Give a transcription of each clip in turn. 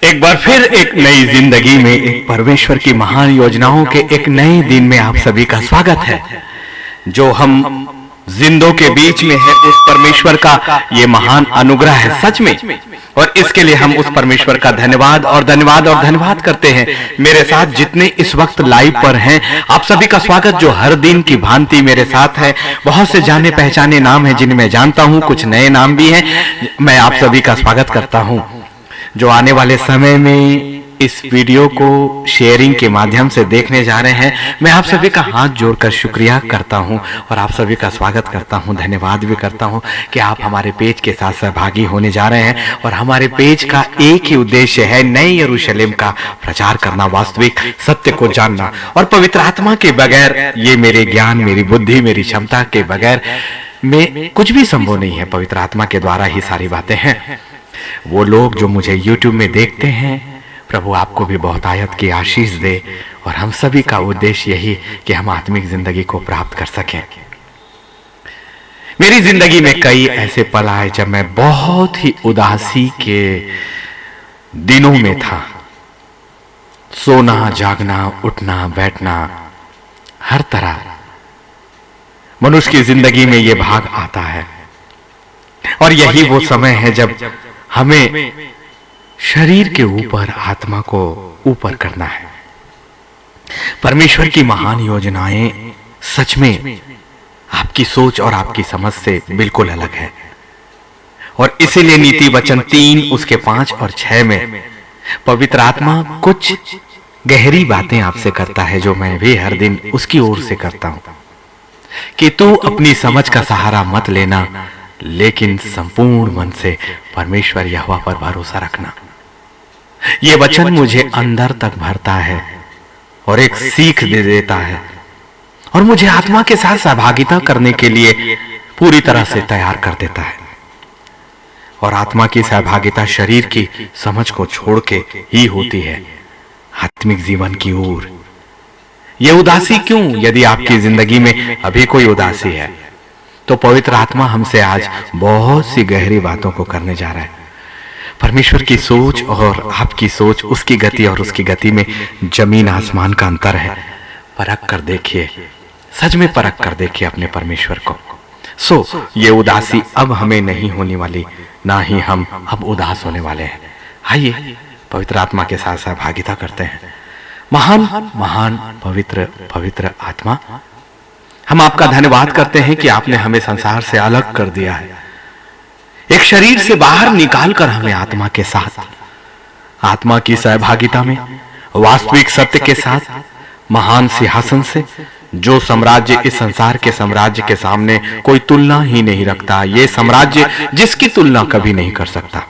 एक बार फिर एक नई जिंदगी में एक परमेश्वर की महान योजनाओं के एक नए दिन में आप सभी का स्वागत है। जो हम जिंदों के बीच में है, उस परमेश्वर का ये महान अनुग्रह है सच में। और इसके लिए हम उस परमेश्वर का धन्यवाद और धन्यवाद और धन्यवाद करते हैं। मेरे साथ जितने इस वक्त लाइव पर हैं, आप सभी का स्वागत, जो हर दिन की भांति मेरे साथ है। बहुत से जाने पहचाने नाम हैं जिन्हें मैं जानता हूं, कुछ नए नाम भी हैं। मैं आप सभी का स्वागत करता हूं, जो आने वाले समय में इस वीडियो को शेयरिंग के माध्यम से देखने जा रहे हैं। मैं आप सभी का हाथ जोड़कर शुक्रिया करता हूं और आप सभी का स्वागत करता हूं, धन्यवाद भी करता हूं कि आप हमारे पेज के साथ सहभागी होने जा रहे हैं। और हमारे पेज का एक ही उद्देश्य है, नए यरूशलेम का प्रचार करना, वास्तविक सत्य को जानना। और पवित्र आत्मा के बगैर, ये मेरे ज्ञान, मेरी बुद्धि, मेरी क्षमता के बगैर में कुछ भी संभव नहीं है। पवित्र आत्मा के द्वारा ही सारी बातें हैं। वो लोग जो मुझे YouTube में देखते हैं, प्रभु आपको भी बहुत आयत की आशीष दे। और हम सभी का उद्देश्य यही कि हम आत्मिक जिंदगी को प्राप्त कर सकें। मेरी जिंदगी में कई ऐसे पल आए जब मैं बहुत ही उदासी के दिनों में था। सोना, जागना, उठना, बैठना, हर तरह मनुष्य की जिंदगी में ये भाग आता है। और यही वो समय है जब हमें शरीर के ऊपर आत्मा को ऊपर करना है। परमेश्वर की महान योजनाएं सच में आपकी सोच और आपकी समझ से बिल्कुल अलग है। और इसीलिए नीति वचन 3 उसके 5 और 6 में पवित्र आत्मा कुछ गहरी बातें आपसे करता है, जो मैं भी हर दिन उसकी ओर से करता हूं कि तू अपनी समझ का सहारा मत लेना, लेकिन संपूर्ण मन से परमेश्वर यहोवा पर भरोसा रखना। ये वचन मुझे अंदर तक भरता है और एक सीख दे देता है और मुझे आत्मा के साथ सहभागिता करने के लिए पूरी तरह से तैयार कर देता है। और आत्मा की सहभागिता शरीर की समझ को छोड़ के ही होती है, आत्मिक जीवन की ओर। यह उदासी क्यों? यदि आपकी जिंदगी में अभी कोई उदासी है तो पवित्र आत्मा हमसे आज बहुत सी गहरी बातों को करने जा रहा है। परमेश्वर की सोच और आपकी सोच, उसकी गति और उसकी गति में जमीन आसमान का अंतर है। परख कर देखिए, सच में परख कर देखिए अपने परमेश्वर को। ये उदासी अब हमें नहीं होने वाली, ना ही हम अब उदास होने वाले हैं। आइए पवित्र आत्मा के साथ सहभागिता करते हैं। महान महान पवित्र पवित्र आत्मा, हम आपका धन्यवाद करते हैं कि आपने हमें संसार से अलग कर दिया है, एक शरीर से बाहर निकालकर हमें आत्मा के साथ, आत्मा की सहभागिता में, वास्तविक सत्य के साथ, महान सिंहासन से, जो साम्राज्य इस संसार के साम्राज्य के सामने कोई तुलना ही नहीं रखता, ये साम्राज्य जिसकी तुलना कभी नहीं कर सकता।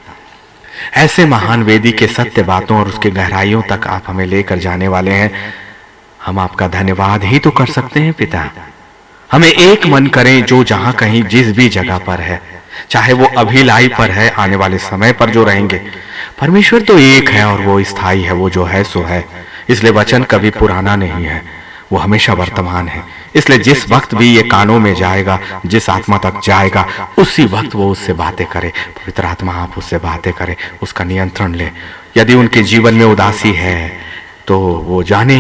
ऐसे महान वेदी के सत्य बातों और उसके गहराइयों तक आप हमें लेकर जाने वाले हैं। हम आपका धन्यवाद ही तो कर सकते हैं पिता। हमें एक मन करें, जो जहां कहीं जिस भी जगह पर है, चाहे वो अभी लाइव पर है, आने वाले समय पर जो रहेंगे, परमेश्वर तो एक है और वो स्थायी है, वो जो है सो है। इसलिए वचन कभी पुराना नहीं है, वो हमेशा वर्तमान है। इसलिए जिस वक्त भी ये कानों में जाएगा, जिस आत्मा तक जाएगा, उसी वक्त वो उससे बातें करे। पवित्र आत्मा आप उससे बातें करें, उसका नियंत्रण ले। यदि उनके जीवन में उदासी है तो वो जाने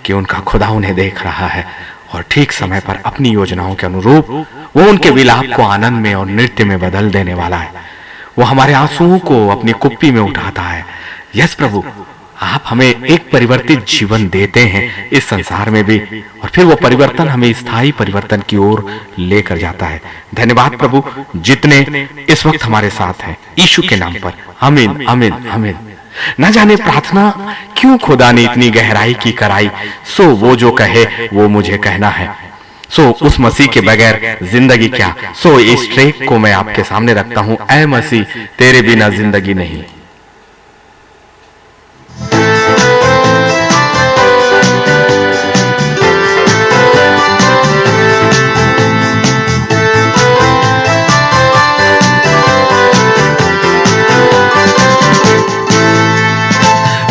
कि उनका खुदा उन्हें देख रहा है और ठीक समय पर अपनी योजनाओं के अनुरूप वो उनके विलाप को आनंद में और नृत्य में बदल देने वाला है। वो हमारे आंसुओं को अपनी कुप्पी में उठाता है। यस प्रभु, आप हमें एक परिवर्तित जीवन देते हैं इस संसार में भी, और फिर वो परिवर्तन हमें स्थायी परिवर्तन की ओर लेकर जाता है। धन्यवाद प्रभु, जितने इस वक्त हमारे साथ हैं, यीशु के नाम पर आमीन आमीन आमीन। न जाने प्रार्थना क्यों खुदा ने इतनी गहराई की कराई। वो जो कहे वो मुझे कहना है। उस मसीह के बगैर जिंदगी क्या। इस ट्रैक को मैं आपके सामने रखता हूं। ऐ मसीह, तेरे बिना जिंदगी नहीं।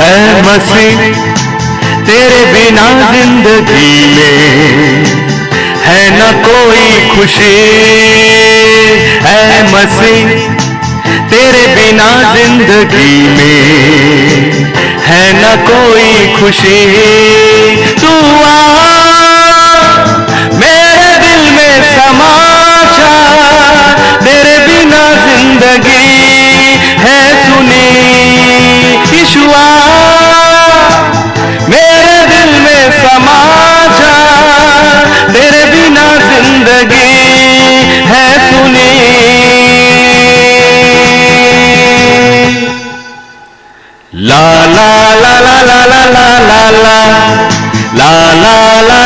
ऐ मसीह, तेरे बिना जिंदगी में है न कोई खुशी। ऐ मसीह, तेरे बिना जिंदगी में है न कोई खुशी। तू आ मेरे दिल में समा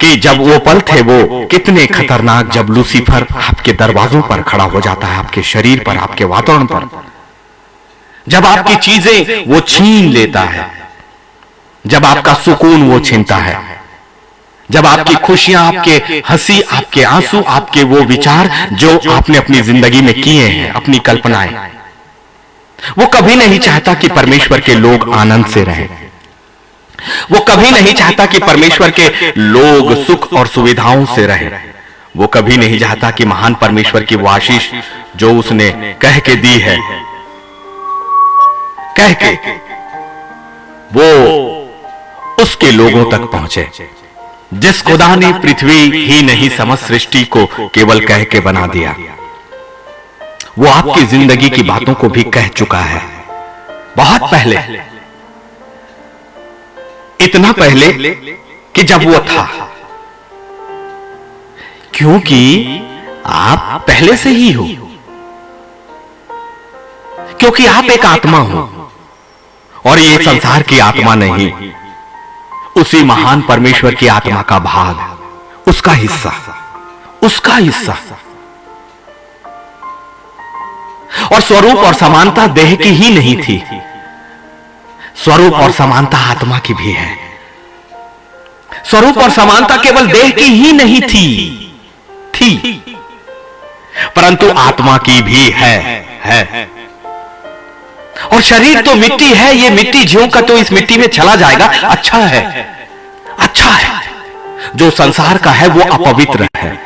कि जब वो पल थे वो कितने खतरनाक, जब लूसीफर आपके दरवाजों पर खड़ा हो जाता है, आपके शरीर पर, आपके वातावरण पर, जब आपकी चीजें वो छीन लेता है, जब आपका सुकून वो छीनता है, जब आपकी खुशियां, आपके हंसी, आपके आंसू, आपके वो विचार जो आपने अपनी जिंदगी में किए हैं, अपनी कल्पनाएं, वो कभी नहीं चाहता कि परमेश्वर के लोग आनंद से रहें। वो कभी नहीं चाहता कि परमेश्वर के लोग सुख और सुविधाओं से रहें। वो कभी नहीं चाहता कि महान परमेश्वर की वो आशीष जो उसने कह के दी है, कह के वो उसके लोगों तक पहुंचे। जिस खुदा ने पृथ्वी ही नहीं समस्त सृष्टि को केवल कह के बना दिया, वो आपकी जिंदगी की बातों को भी कह चुका है बहुत पहले, इतना पहले कि जब वो था, क्योंकि आप पहले से ही हो, क्योंकि आप एक आत्मा हो और ये संसार की आत्मा नहीं, उसी महान परमेश्वर की आत्मा का भाग, उसका हिस्सा, उसका हिस्सा। और स्वरूप और समानता देह की ही नहीं थी, स्वरूप और समानता आत्मा की भी है। स्वरूप और समानता केवल देह की ही नहीं थी, परंतु आत्मा की भी है। और शरीर तो मिट्टी है, ये मिट्टी ज्यों का तो इस मिट्टी में चला जाएगा। अच्छा है, अच्छा है। जो संसार का है वो अपवित्र है,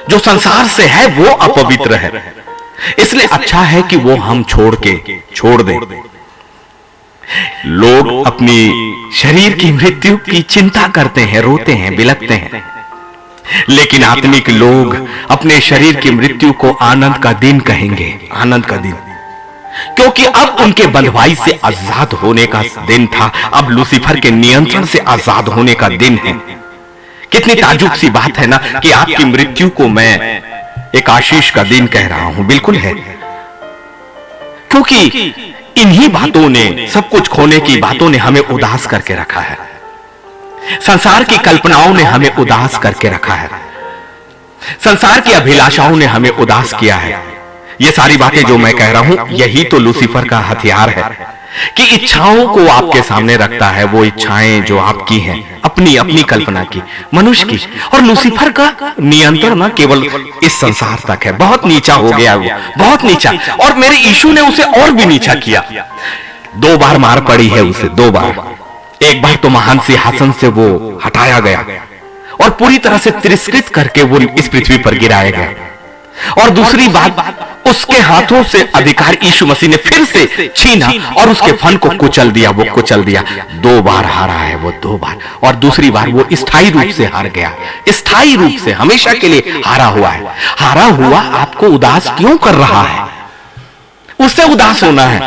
जो संसार से है वो अपवित्र है, इसलिए अच्छा है कि वो हम छोड़ दें। लोग अपनी शरीर की मृत्यु की चिंता करते हैं, रोते हैं, बिलखते हैं, लेकिन आत्मिक लोग अपने शरीर की मृत्यु को आनंद का दिन कहेंगे, आनंद का दिन, क्योंकि अब उनके बंधुआई से आजाद होने का दिन था, अब लूसीफर के नियंत्रण से आजाद होने का दिन है। कितनी ताज्जुब सी बात है ना कि आपकी मृत्यु को मैं एक आशीष का दिन कह रहा हूं। बिल्कुल है, क्योंकि इन्हीं बातों ने, सब कुछ खोने की बातों ने हमें उदास करके रखा है, संसार की कल्पनाओं ने हमें उदास करके रखा है, संसार की अभिलाषाओं ने हमें उदास किया है। ये सारी बातें जो मैं कह रहा हूं, यही तो लूसीफर का हथियार है कि इच्छाओं को आपके सामने रखता है, वो इच्छाएं जो आपकी हैं, अपनी कल्पना की, मनुष्य की। और लूसीफर का नियंत्रण न केवल इस संसार तक है, बहुत नीचा हो गया वो, बहुत नीचा। और मेरे यीशु ने उसे और भी नीचा किया। 2 बार मार पड़ी है उसे, 2 बार। एक बार तो महान सिंहासन से वो हटाया गया और पूरी तरह से तिरस्कृत करके वो इस पृथ्वी पर गिराया गया, और दूसरी बात, उसके हाथों से अधिकार यीशु मसीह ने फिर से छीना और उसके फन को कुचल दिया, वो कुचल दिया। 2 बार हारा है वो, 2 बार। और दूसरी बार वो स्थायी रूप से हार गया, स्थायी रूप से, हमेशा के लिए हारा हुआ है। हारा हुआ आपको उदास क्यों कर रहा है? उससे उदास होना है,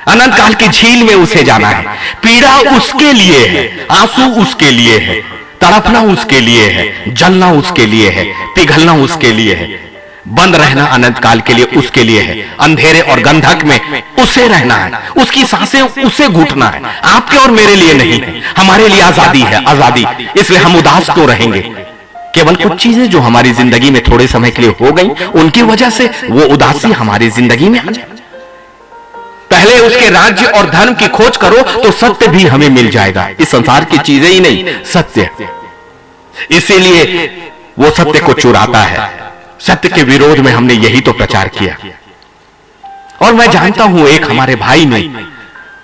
अनंत काल की झील में उसे जाना है। पीड़ा उसके लिए है, आंसू उसके लिए है, तड़पना उसके लिए है, जलना उसके लिए है, पिघलना उसके लिए है, बंद रहना अनंत काल के लिए उसके लिए है, अंधेरे और गंधक में उसे रहना है, उसकी सांसें उसे घुटना है, आपके और मेरे लिए नहीं है। हमारे लिए आजादी है, आजादी। इसलिए हम उदास तो रहेंगे, केवल कुछ चीजें जो हमारी जिंदगी में थोड़े समय के लिए हो गई, उनकी वजह से वो उदासी हमारी जिंदगी में आ जाए। पहले उसके राज्य और धर्म की खोज करो तो सत्य भी हमें मिल जाएगा, इस संसार की चीजें ही नहीं, सत्य। इसीलिए वो सत्य को चुराता है। सत्य के विरोध में हमने यही तो प्रचार किया। और मैं जानता हूं एक हमारे भाई ने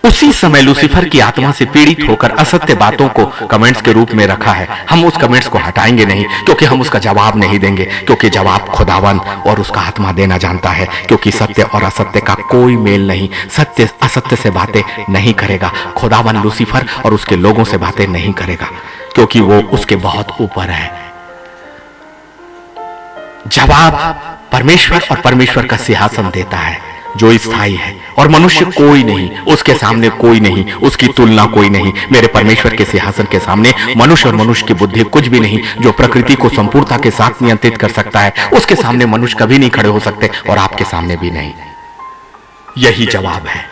उसी समय लूसीफर की आत्मा से पीड़ित होकर असत्य बातों को कमेंट्स के रूप में रखा है। हम उस कमेंट्स को हटाएंगे नहीं, क्योंकि हम उसका जवाब नहीं देंगे, क्योंकि जवाब खुदावन और उसका आत्मा देना जानता है। क्योंकि सत्य और असत्य का कोई मेल नहीं, सत्य असत्य से बातें नहीं करेगा, खुदावन लूसीफर और उसके लोगों से बातें नहीं करेगा, क्योंकि वो उसके बहुत ऊपर है। जवाब परमेश्वर और परमेश्वर का सिंहासन देता है जो स्थायी है, और मनुष्य कोई नहीं, उसके सामने कोई नहीं, उसकी तुलना कोई नहीं। मेरे परमेश्वर के सिंहासन के सामने मनुष्य और मनुष्य की बुद्धि कुछ भी नहीं। जो प्रकृति को संपूर्णता के साथ नियंत्रित कर सकता है, उसके सामने मनुष्य कभी नहीं खड़े हो सकते, और आपके सामने भी नहीं। यही जवाब है,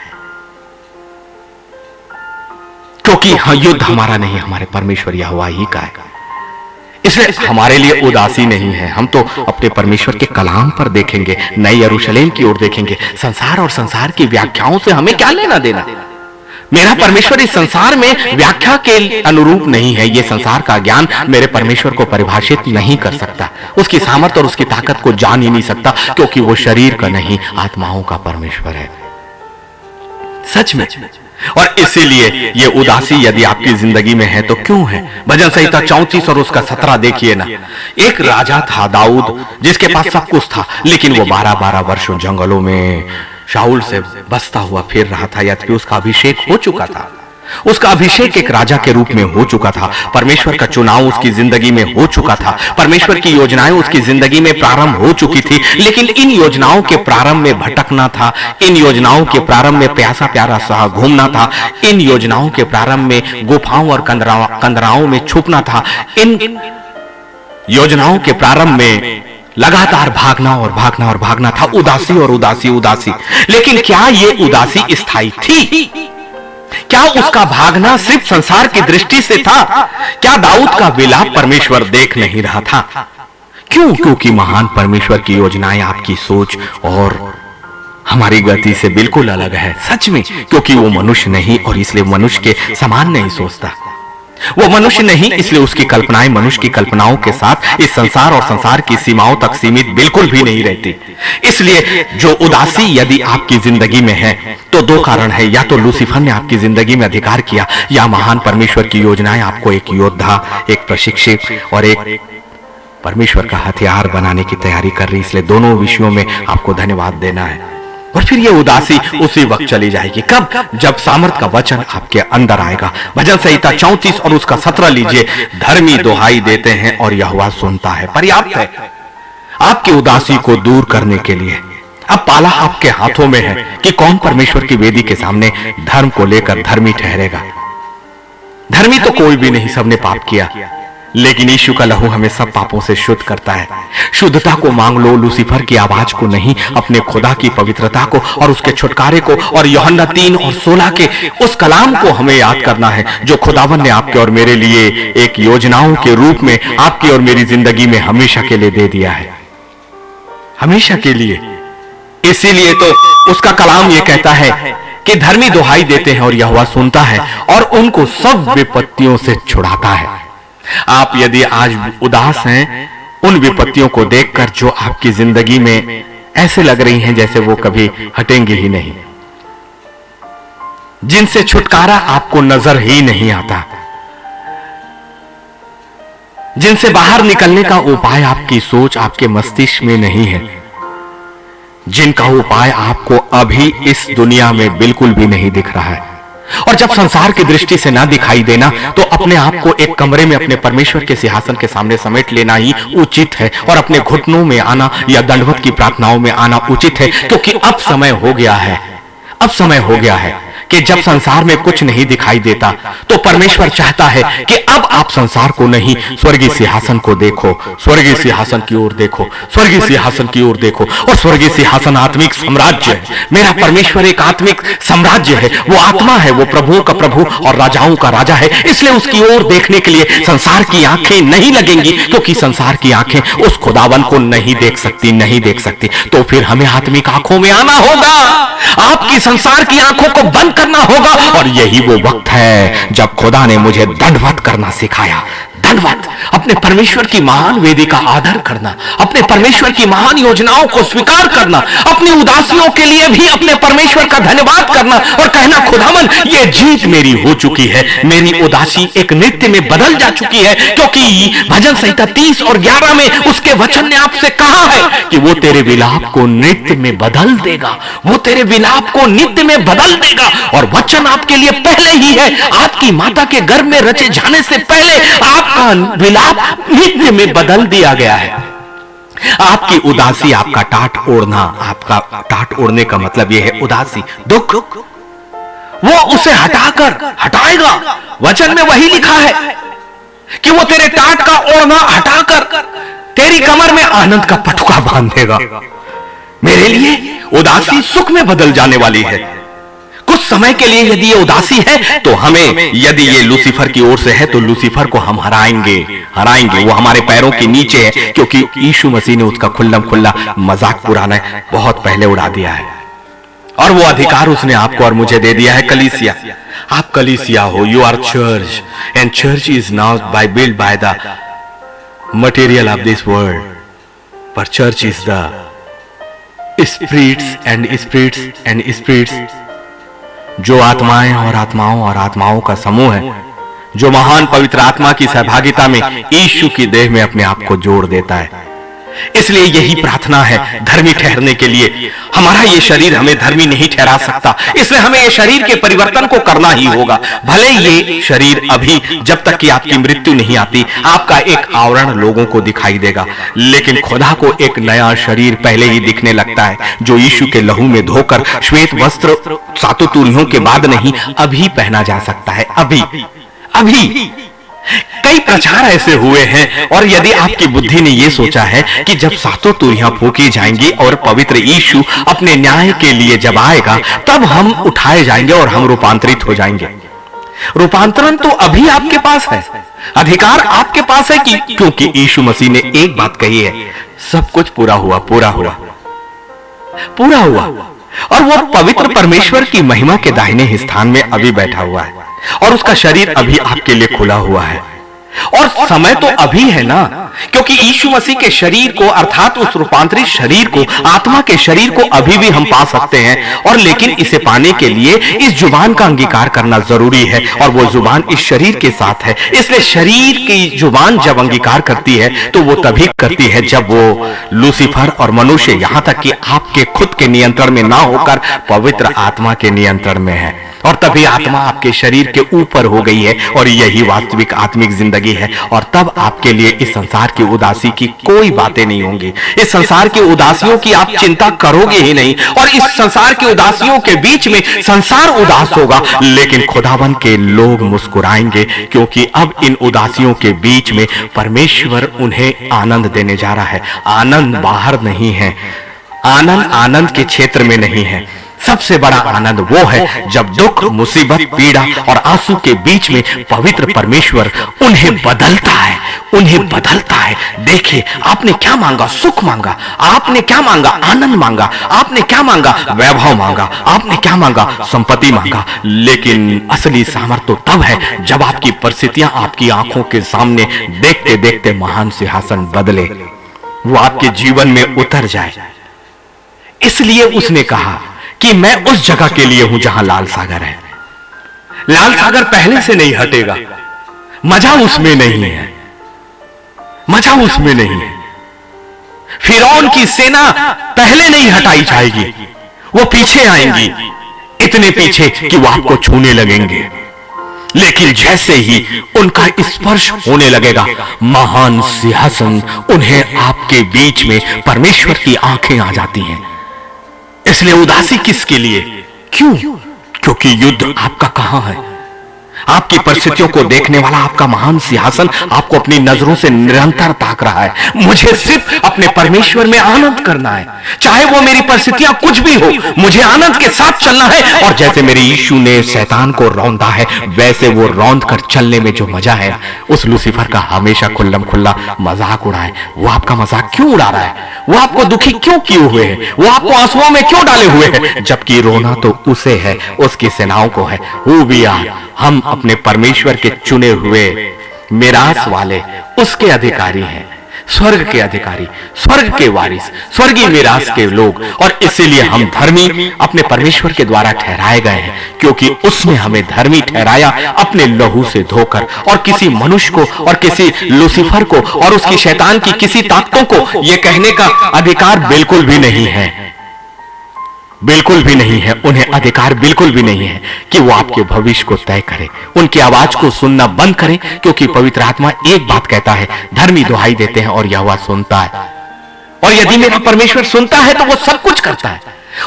क्योंकि युद्ध हमारा नहीं, हमारे परमेश्वर यहोवा ही का है। इसलिए हमारे लिए उदासी नहीं है। हम तो अपने परमेश्वर के कलाम पर देखेंगे, नई यरूशलेम की ओर देखेंगे। संसार और संसार की व्याख्याओं से हमें क्या लेना देना। मेरा परमेश्वर इस संसार में व्याख्या के अनुरूप नहीं है। ये संसार का ज्ञान मेरे परमेश्वर को परिभाषित नहीं कर सकता, उसकी सामर्थ्य और उसकी ताकत को जान ही नहीं सकता, क्योंकि वो शरीर का नहीं, आत्माओं का परमेश्वर है, सच में। और इसीलिए ये उदासी यदि आपकी जिंदगी में है तो क्यों है? भजन संहिता 34 और उसका 17 देखिए ना। एक राजा था दाऊद, जिसके पास सब कुछ था, लेकिन वो 12-12 वर्षों जंगलों में शाऊल से बसता हुआ फिर रहा था। यद्यपि उसका अभिषेक हो चुका था, उसका अभिषेक एक राजा के रूप में हो चुका था, परमेश्वर का चुनाव उसकी जिंदगी में हो चुका था, परमेश्वर की योजनाएं उसकी जिंदगी में प्रारंभ हो चुकी थी। लेकिन इन योजनाओं के प्रारंभ में भटकना था, इन योजनाओं के प्रारंभ में प्यासा प्यारा सा घूमना था, इन योजनाओं के प्रारंभ में गुफाओं और कंदराओं में छुपना था, इन योजनाओं के प्रारंभ में लगातार भागना और भागना और भागना था। उदासी और उदासी, उदासी। लेकिन क्या ये उदासी स्थायी थी? क्या उसका भागना सिर्फ संसार की दृष्टि से था? क्या दाऊद का विलाप परमेश्वर देख नहीं रहा था? क्यों? क्योंकि महान परमेश्वर की योजनाएं आपकी सोच और हमारी गति से बिल्कुल अलग है, सच में। क्योंकि वो मनुष्य नहीं और इसलिए मनुष्य के समान नहीं सोचता। वो मनुष्य नहीं, इसलिए उसकी कल्पनाएं मनुष्य की कल्पनाओं के साथ इस संसार और संसार की सीमाओं तक सीमित बिल्कुल भी नहीं रहती। इसलिए जो उदासी यदि आपकी जिंदगी में है तो दो कारण है, या तो लूसीफर ने आपकी जिंदगी में अधिकार किया, या महान परमेश्वर की योजनाएं आपको एक योद्धा, एक प्रशिक्षक और एक परमेश्वर का हथियार बनाने की तैयारी कर रही। इसलिए दोनों विषयों में आपको धन्यवाद देना है। और फिर ये उदासी उसी वक्त चली जाएगी। कब? जब सामर्थ का वचन आपके अंदर आएगा। भजन संहिता 34 और उसका 17 लीजिए। धर्मी दुहाई देते हैं और यहोवा सुनता है। पर्याप्त है आपकी उदासी को दूर करने के लिए। अब पाला आपके हाथों में है कि कौन परमेश्वर की वेदी के सामने धर्म को लेकर धर्मी ठहरेगा। धर्मी तो कोई भी नहीं, सबने पाप किया, लेकिन यीशु का लहू हमें सब पापों से शुद्ध करता है। शुद्धता को मांग लो, लूसीफर की आवाज को नहीं, अपने खुदा की पवित्रता को और उसके छुटकारे को। और यूहन्ना 3 और 16 के उस कलाम को हमें याद करना है जो खुदावन ने आपके और मेरे लिए एक योजनाओं के रूप में आपकी और मेरी जिंदगी में हमेशा के लिए दे दिया है, हमेशा के लिए। इसीलिए तो उसका कलाम ये कहता है कि धर्मी दुहाई देते हैं और यहोवा सुनता है और उनको सब विपत्तियों से छुड़ाता है। आप यदि आज उदास हैं उन विपत्तियों को देखकर जो आपकी जिंदगी में ऐसे लग रही हैं जैसे वो कभी हटेंगी ही नहीं, जिनसे छुटकारा आपको नजर ही नहीं आता, जिनसे बाहर निकलने का उपाय आपकी सोच, आपके मस्तिष्क में नहीं है, जिनका उपाय आपको अभी इस दुनिया में बिल्कुल भी नहीं दिख रहा है। और जब संसार की दृष्टि से ना दिखाई देना तो अपने आप को एक कमरे में अपने परमेश्वर के सिंहासन के सामने समेट लेना ही उचित है। और अपने घुटनों में आना या दंडवत की प्रार्थनाओं में आना उचित है, क्योंकि अब समय हो गया है, अब समय हो गया है कि जब संसार में कुछ नहीं दिखाई देता तो परमेश्वर चाहता है कि अब आप संसार को नहीं, स्वर्गीय सिंहासन को देखो, स्वर्गीय सिंहासन की ओर देखो, स्वर्गीय सिंहासन की ओर देखो। और स्वर्गीय सिंहासन आत्मिक साम्राज्य है। मेरा परमेश्वर एक आत्मिक साम्राज्य है, वो आत्मा है, वो प्रभुओं का प्रभु और राजाओं का राजा है। इसलिए उसकी ओर देखने के लिए संसार की आंखें नहीं लगेंगी, क्योंकि संसार की आंखें उस खुदावन को नहीं देख सकती, नहीं देख सकती। तो फिर हमें आत्मिक आंखों में आना होगा, आपकी संसार की आंखों को बंद करना होगा। और यही वो वक्त है जब खुदा ने मुझे दंडवत करना सिखाया। दंडवत, अपने परमेश्वर की महान वेदी का आदर करना, अपने परमेश्वर की महान योजनाओं को स्वीकार करना, अपनी उदासियों के लिए भी अपने परमेश्वर का धन्यवाद करना और कहना, खुदावन ये जीत मेरी हो चुकी है, मेरी उदासी एक नृत्य में बदल जा चुकी है। क्योंकि भजन संहिता 30 और 11 में उसके वचन ने आपसे कहा है कि वो तेरे विलाप को नृत्य में बदल देगा, वो तेरे विलाप को नृत्य में बदल देगा। और वचन आपके लिए पहले ही है, आपकी माता के गर्भ में रचे जाने से पहले आपका विलाप नृत्य में बदल दिया गया है। आपकी उदासी, आपका टाट ओढ़ना, आपका टाट ओढ़ने का मतलब यह है उदासी, दुख, वो उसे हटाएगा। वचन में वही लिखा है कि वो तेरे टाट का ओढ़ना हटाकर तेरी कमर में आनंद का पटुका बांध देगा। मेरे लिए उदासी सुख में बदल जाने वाली है। कुछ समय के लिए यदि ये उदासी है तो हमें, यदि ये लूसीफर की ओर से है तो लूसीफर को हम हराएंगे। वो हमारे पैरों के नीचे है, क्योंकि यीशु मसीह ने उसका खुल्लम खुल्ला मजाक पुराना बहुत पहले उड़ा दिया है और वो अधिकार उसने आपको और मुझे दे दिया है। कलीसिया, आप कलीसिया हो, you are church and church is not by build by the material of this world, पर church is the spirits and spirits, जो आत्माएं और आत्माओं का समूह है, जो महान पवित्र आत्मा की सहभागिता में यीशु की देह में अपने आप को जोड़ देता है। इसलिए यही प्रार्थना है धर्मी ठहरने के लिए। हमारा ये शरीर हमें धर्मी नहीं ठहरा सकता, इसलिए हमें ये शरीर के परिवर्तन को करना ही होगा। भले ये शरीर अभी, जब तक कि आपकी मृत्यु नहीं आती, आपका एक आवरण लोगों को दिखाई देगा, लेकिन खुदा को एक नया शरीर पहले ही दिखने लगता है, जो यीशु के लहू में धोकर श्वेत वस्त्र सातों तुरहियों के बाद नहीं, अभी पहना जा सकता है। अभी कई प्रचार ऐसे हुए हैं, और यदि आपकी बुद्धि ने यह सोचा है कि जब सातों तुरहियां फूकी जाएंगी और पवित्र यीशु अपने न्याय के लिए जब आएगा, तब हम उठाए जाएंगे और हम रूपांतरित हो जाएंगे। रूपांतरण तो अभी आपके पास है, अधिकार आपके पास है, कि क्योंकि यीशु मसीह ने एक बात कही है, सब कुछ पूरा हुआ। और वो पवित्र परमेश्वर की महिमा के दाहिने स्थान में अभी बैठा हुआ है, और उसका शरीर अभी आपके लिए खुला हुआ है। और समय तो अभी है ना, क्योंकि यीशु मसीह के शरीर को, अर्थात उस रूपांतरित शरीर को, आत्मा के शरीर को अभी भी हम पा सकते हैं। और लेकिन इसे पाने के लिए इस जुबान का अंगीकार करना जरूरी है, और वो जुबान इस शरीर के साथ है। इसलिए शरीर की जुबान जब अंगीकार करती है तो वो तभी करती है जब वो लूसीफर और मनुष्य, यहां तक कि आपके खुद के नियंत्रण में ना होकर पवित्र आत्मा के नियंत्रण में है, और तभी आत्मा आपके शरीर के ऊपर हो गई है, और यही वास्तविक आत्मिक जिंदगी है। और तब आपके लिए इस संसार की उदासी की कोई बातें नहीं होंगी, इस संसार की उदासियों की आप चिंता करोगे ही नहीं, और इस संसार की उदासियों के बीच में संसार उदास होगा, लेकिन खुदावन के लोग मुस्कुराएंगे, क्योंकि अब इन उदासियों के बीच में परमेश्वर उन्हें आनंद देने जा रहा है। आनंद बाहर नहीं है, आनंद के क्षेत्र में नहीं है। सबसे बड़ा आनंद वो है जब दुख, मुसीबत, पीड़ा और आंसू के बीच में पवित्र परमेश्वर उन्हें बदलता है। देखिए, आपने क्या मांगा? सुख मांगा। आपने क्या मांगा? आनंद मांगा। आपने क्या मांगा? वैभव मांगा। आपने क्या मांगा? संपत्ति मांगा। लेकिन असली सामर्थ्य तो तब है जब आपकी परिस्थितियां आपकी आंखों के सामने देखते देखते महान सिंहासन बदले, वो आपके जीवन में उतर जाए। इसलिए उसने कहा कि मैं उस जगह के लिए हूं जहां लाल सागर है। लाल सागर पहले से नहीं हटेगा, मजा उसमें नहीं है, फिरौन की सेना पहले नहीं हटाई जाएगी, वो पीछे आएंगी, इतने पीछे कि वो आपको छूने लगेंगे। लेकिन जैसे ही उनका स्पर्श होने लगेगा, महान सिंहासन उन्हें आपके बीच में परमेश्वर की आंखें आ जाती हैं। इसलिए उदासी किसके लिए? क्यों? क्योंकि युद्ध आपका कहां है? आपकी परिस्थितियों को देखने वाला आपका महान सिंहासन आपको अपनी नजरों से निरंतर ताक रहा है। मुझे सिर्फ अपने परमेश्वर में आनंद करना है, चाहे वो मेरी परिस्थितियां कुछ भी हो, मुझे आनंद के साथ चलना है। और जैसे मेरे यीशु ने शैतान को रौंदा है, वैसे वो रौंद कर चलने में जो मजा है, उस लूसीफर का हमेशा खुल्लम खुल्ला मजाक उड़ाए। वो आपका मजाक क्यों उड़ा रहा है? वो आपको दुखी क्यों किए हुए है? वो आपको आंसुओं में क्यों डाले हुए है? जबकि रोना तो उसे है, उसकी सेनाओं को है। Who we are, हम अपने परमेश्वर के चुने हुए मिरास वाले उसके अधिकारी हैं, स्वर्ग के अधिकारी, स्वर्ग के वारिस, स्वर्गीय मिरास के लोग। और इसीलिए हम धर्मी अपने परमेश्वर के द्वारा ठहराए गए हैं, क्योंकि उसने हमें धर्मी ठहराया अपने लहू से धोकर। और किसी मनुष्य को और किसी लूसीफर को और उसकी शैतान की किसी ताकतों को यह कहने का अधिकार बिल्कुल भी नहीं है, बिल्कुल भी नहीं है। उन्हें अधिकार बिल्कुल भी नहीं है कि वो आपके भविष्य को तय करे, उनकी आवाज को सुनना बंद करें, क्योंकि पवित्र आत्मा एक बात कहता है, धर्मी दुहाई देते हैं और यहोवा सुनता है। और यदि मेरा परमेश्वर सुनता है तो वो सब कुछ करता है,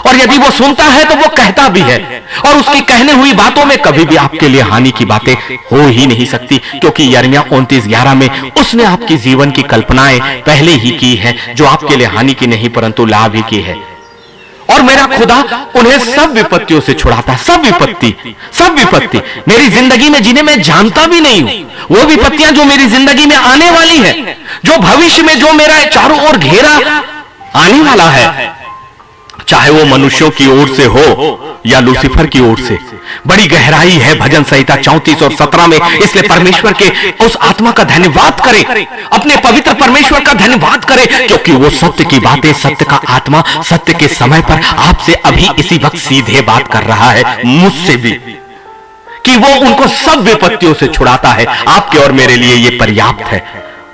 और यदि वो सुनता है तो वो कहता भी है। और उसकी कहने हुई बातों में कभी भी आपके लिए हानि की बातें हो ही नहीं सकती, क्योंकि यिर्मयाह 29:11 में उसने आपकी जीवन की कल्पनाएं पहले ही की है, जो आपके लिए हानि की नहीं परंतु लाभ ही की है। और मेरा खुदा उन्हें सब विपत्तियों से छुड़ाता है। सब विपत्ति मेरी जिंदगी में जिन्हें मैं जानता भी नहीं हूं, वो विपत्तियां जो मेरी जिंदगी में आने वाली है, जो भविष्य में जो मेरा चारों ओर घेरा आने वाला है, चाहे वो मनुष्यों की ओर से हो या लूसीफर की ओर से, बड़ी गहराई है भजन संहिता 34 और 17 में। इसलिए परमेश्वर के उस आत्मा का धन्यवाद करें, अपने पवित्र परमेश्वर का धन्यवाद करें, क्योंकि वो सत्य की बातें, सत्य का आत्मा सत्य के समय पर आपसे अभी इसी वक्त सीधे बात कर रहा है, मुझसे भी, कि वो उनको सब विपत्तियों से छुड़ाता है। आपके और मेरे लिए ये पर्याप्त है।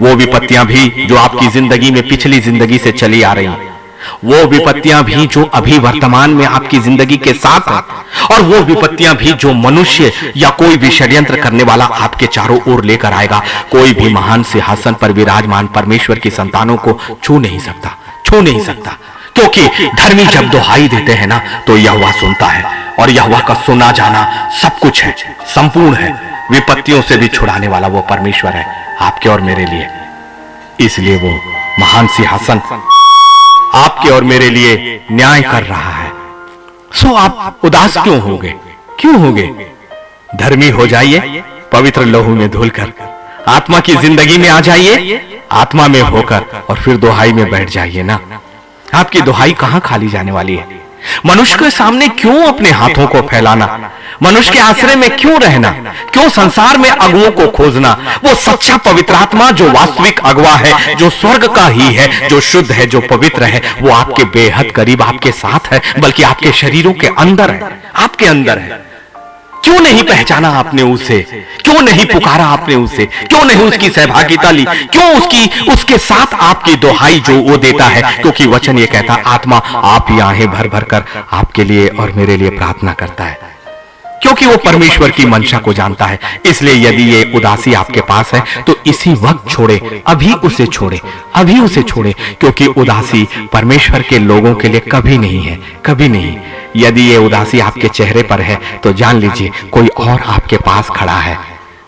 वो विपत्तियां भी जो आपकी जिंदगी में पिछली जिंदगी से चली आ रही हैं, वो विपत्तियां भी जो अभी वर्तमान में आपकी जिंदगी के साथ हैं, और वो विपत्तियां भी जो मनुष्य या कोई भी षड्यंत्र करने वाला आपके चारों ओर लेकर आएगा। कोई भी महान सिंहासन पर विराजमान परमेश्वर की संतानों को छू नहीं सकता, क्योंकि धर्मी जब दुहाई देते हैं ना, तो यहोवा सुनता है, और यहोवा का सुना जाना सब कुछ है, संपूर्ण है। विपत्तियों से भी छुड़ाने वाला वो परमेश्वर है आपके और मेरे लिए। इसलिए वो महान सिंहासन आपके और मेरे लिए न्याय कर रहा है। सो आप उदास क्यों होगे? धर्मी हो जाइए, पवित्र लहू में धुलकर आत्मा की जिंदगी में आ जाइए, आत्मा में होकर, और फिर दुहाई में बैठ जाइए ना। आपकी दुहाई कहां खाली जाने वाली है? मनुष्य के सामने क्यों अपने हाथों को फैलाना? मनुष्य के आश्रय में क्यों रहना? क्यों संसार में अगुओं को खोजना? वो सच्चा पवित्र आत्मा जो वास्तविक अगवा है, जो स्वर्ग का ही है, जो शुद्ध है, जो पवित्र है, वो आपके बेहद करीब, आपके साथ है, बल्कि आपके शरीरों के अंदर है, आपके अंदर है। क्यों नहीं पहचाना आपने उसे? क्यों नहीं पुकारा आपने उसे? क्यों नहीं उसकी सहभागिता ली? क्यों उसके साथ आपकी दुहाई जो वो देता है? क्योंकि वचन ये कहता, आत्मा आप ही आहें भर भर कर आपके लिए और मेरे लिए प्रार्थना करता है, क्योंकि वो परमेश्वर की मंशा को जानता है। इसलिए यदि ये उदासी आपके पास है, तो इसी वक्त छोड़े, अभी उसे छोड़े, क्योंकि उदासी परमेश्वर के लोगों के लिए कभी नहीं है, कभी नहीं। यदि ये उदासी आपके चेहरे पर है, तो जान लीजिए कोई और आपके पास खड़ा है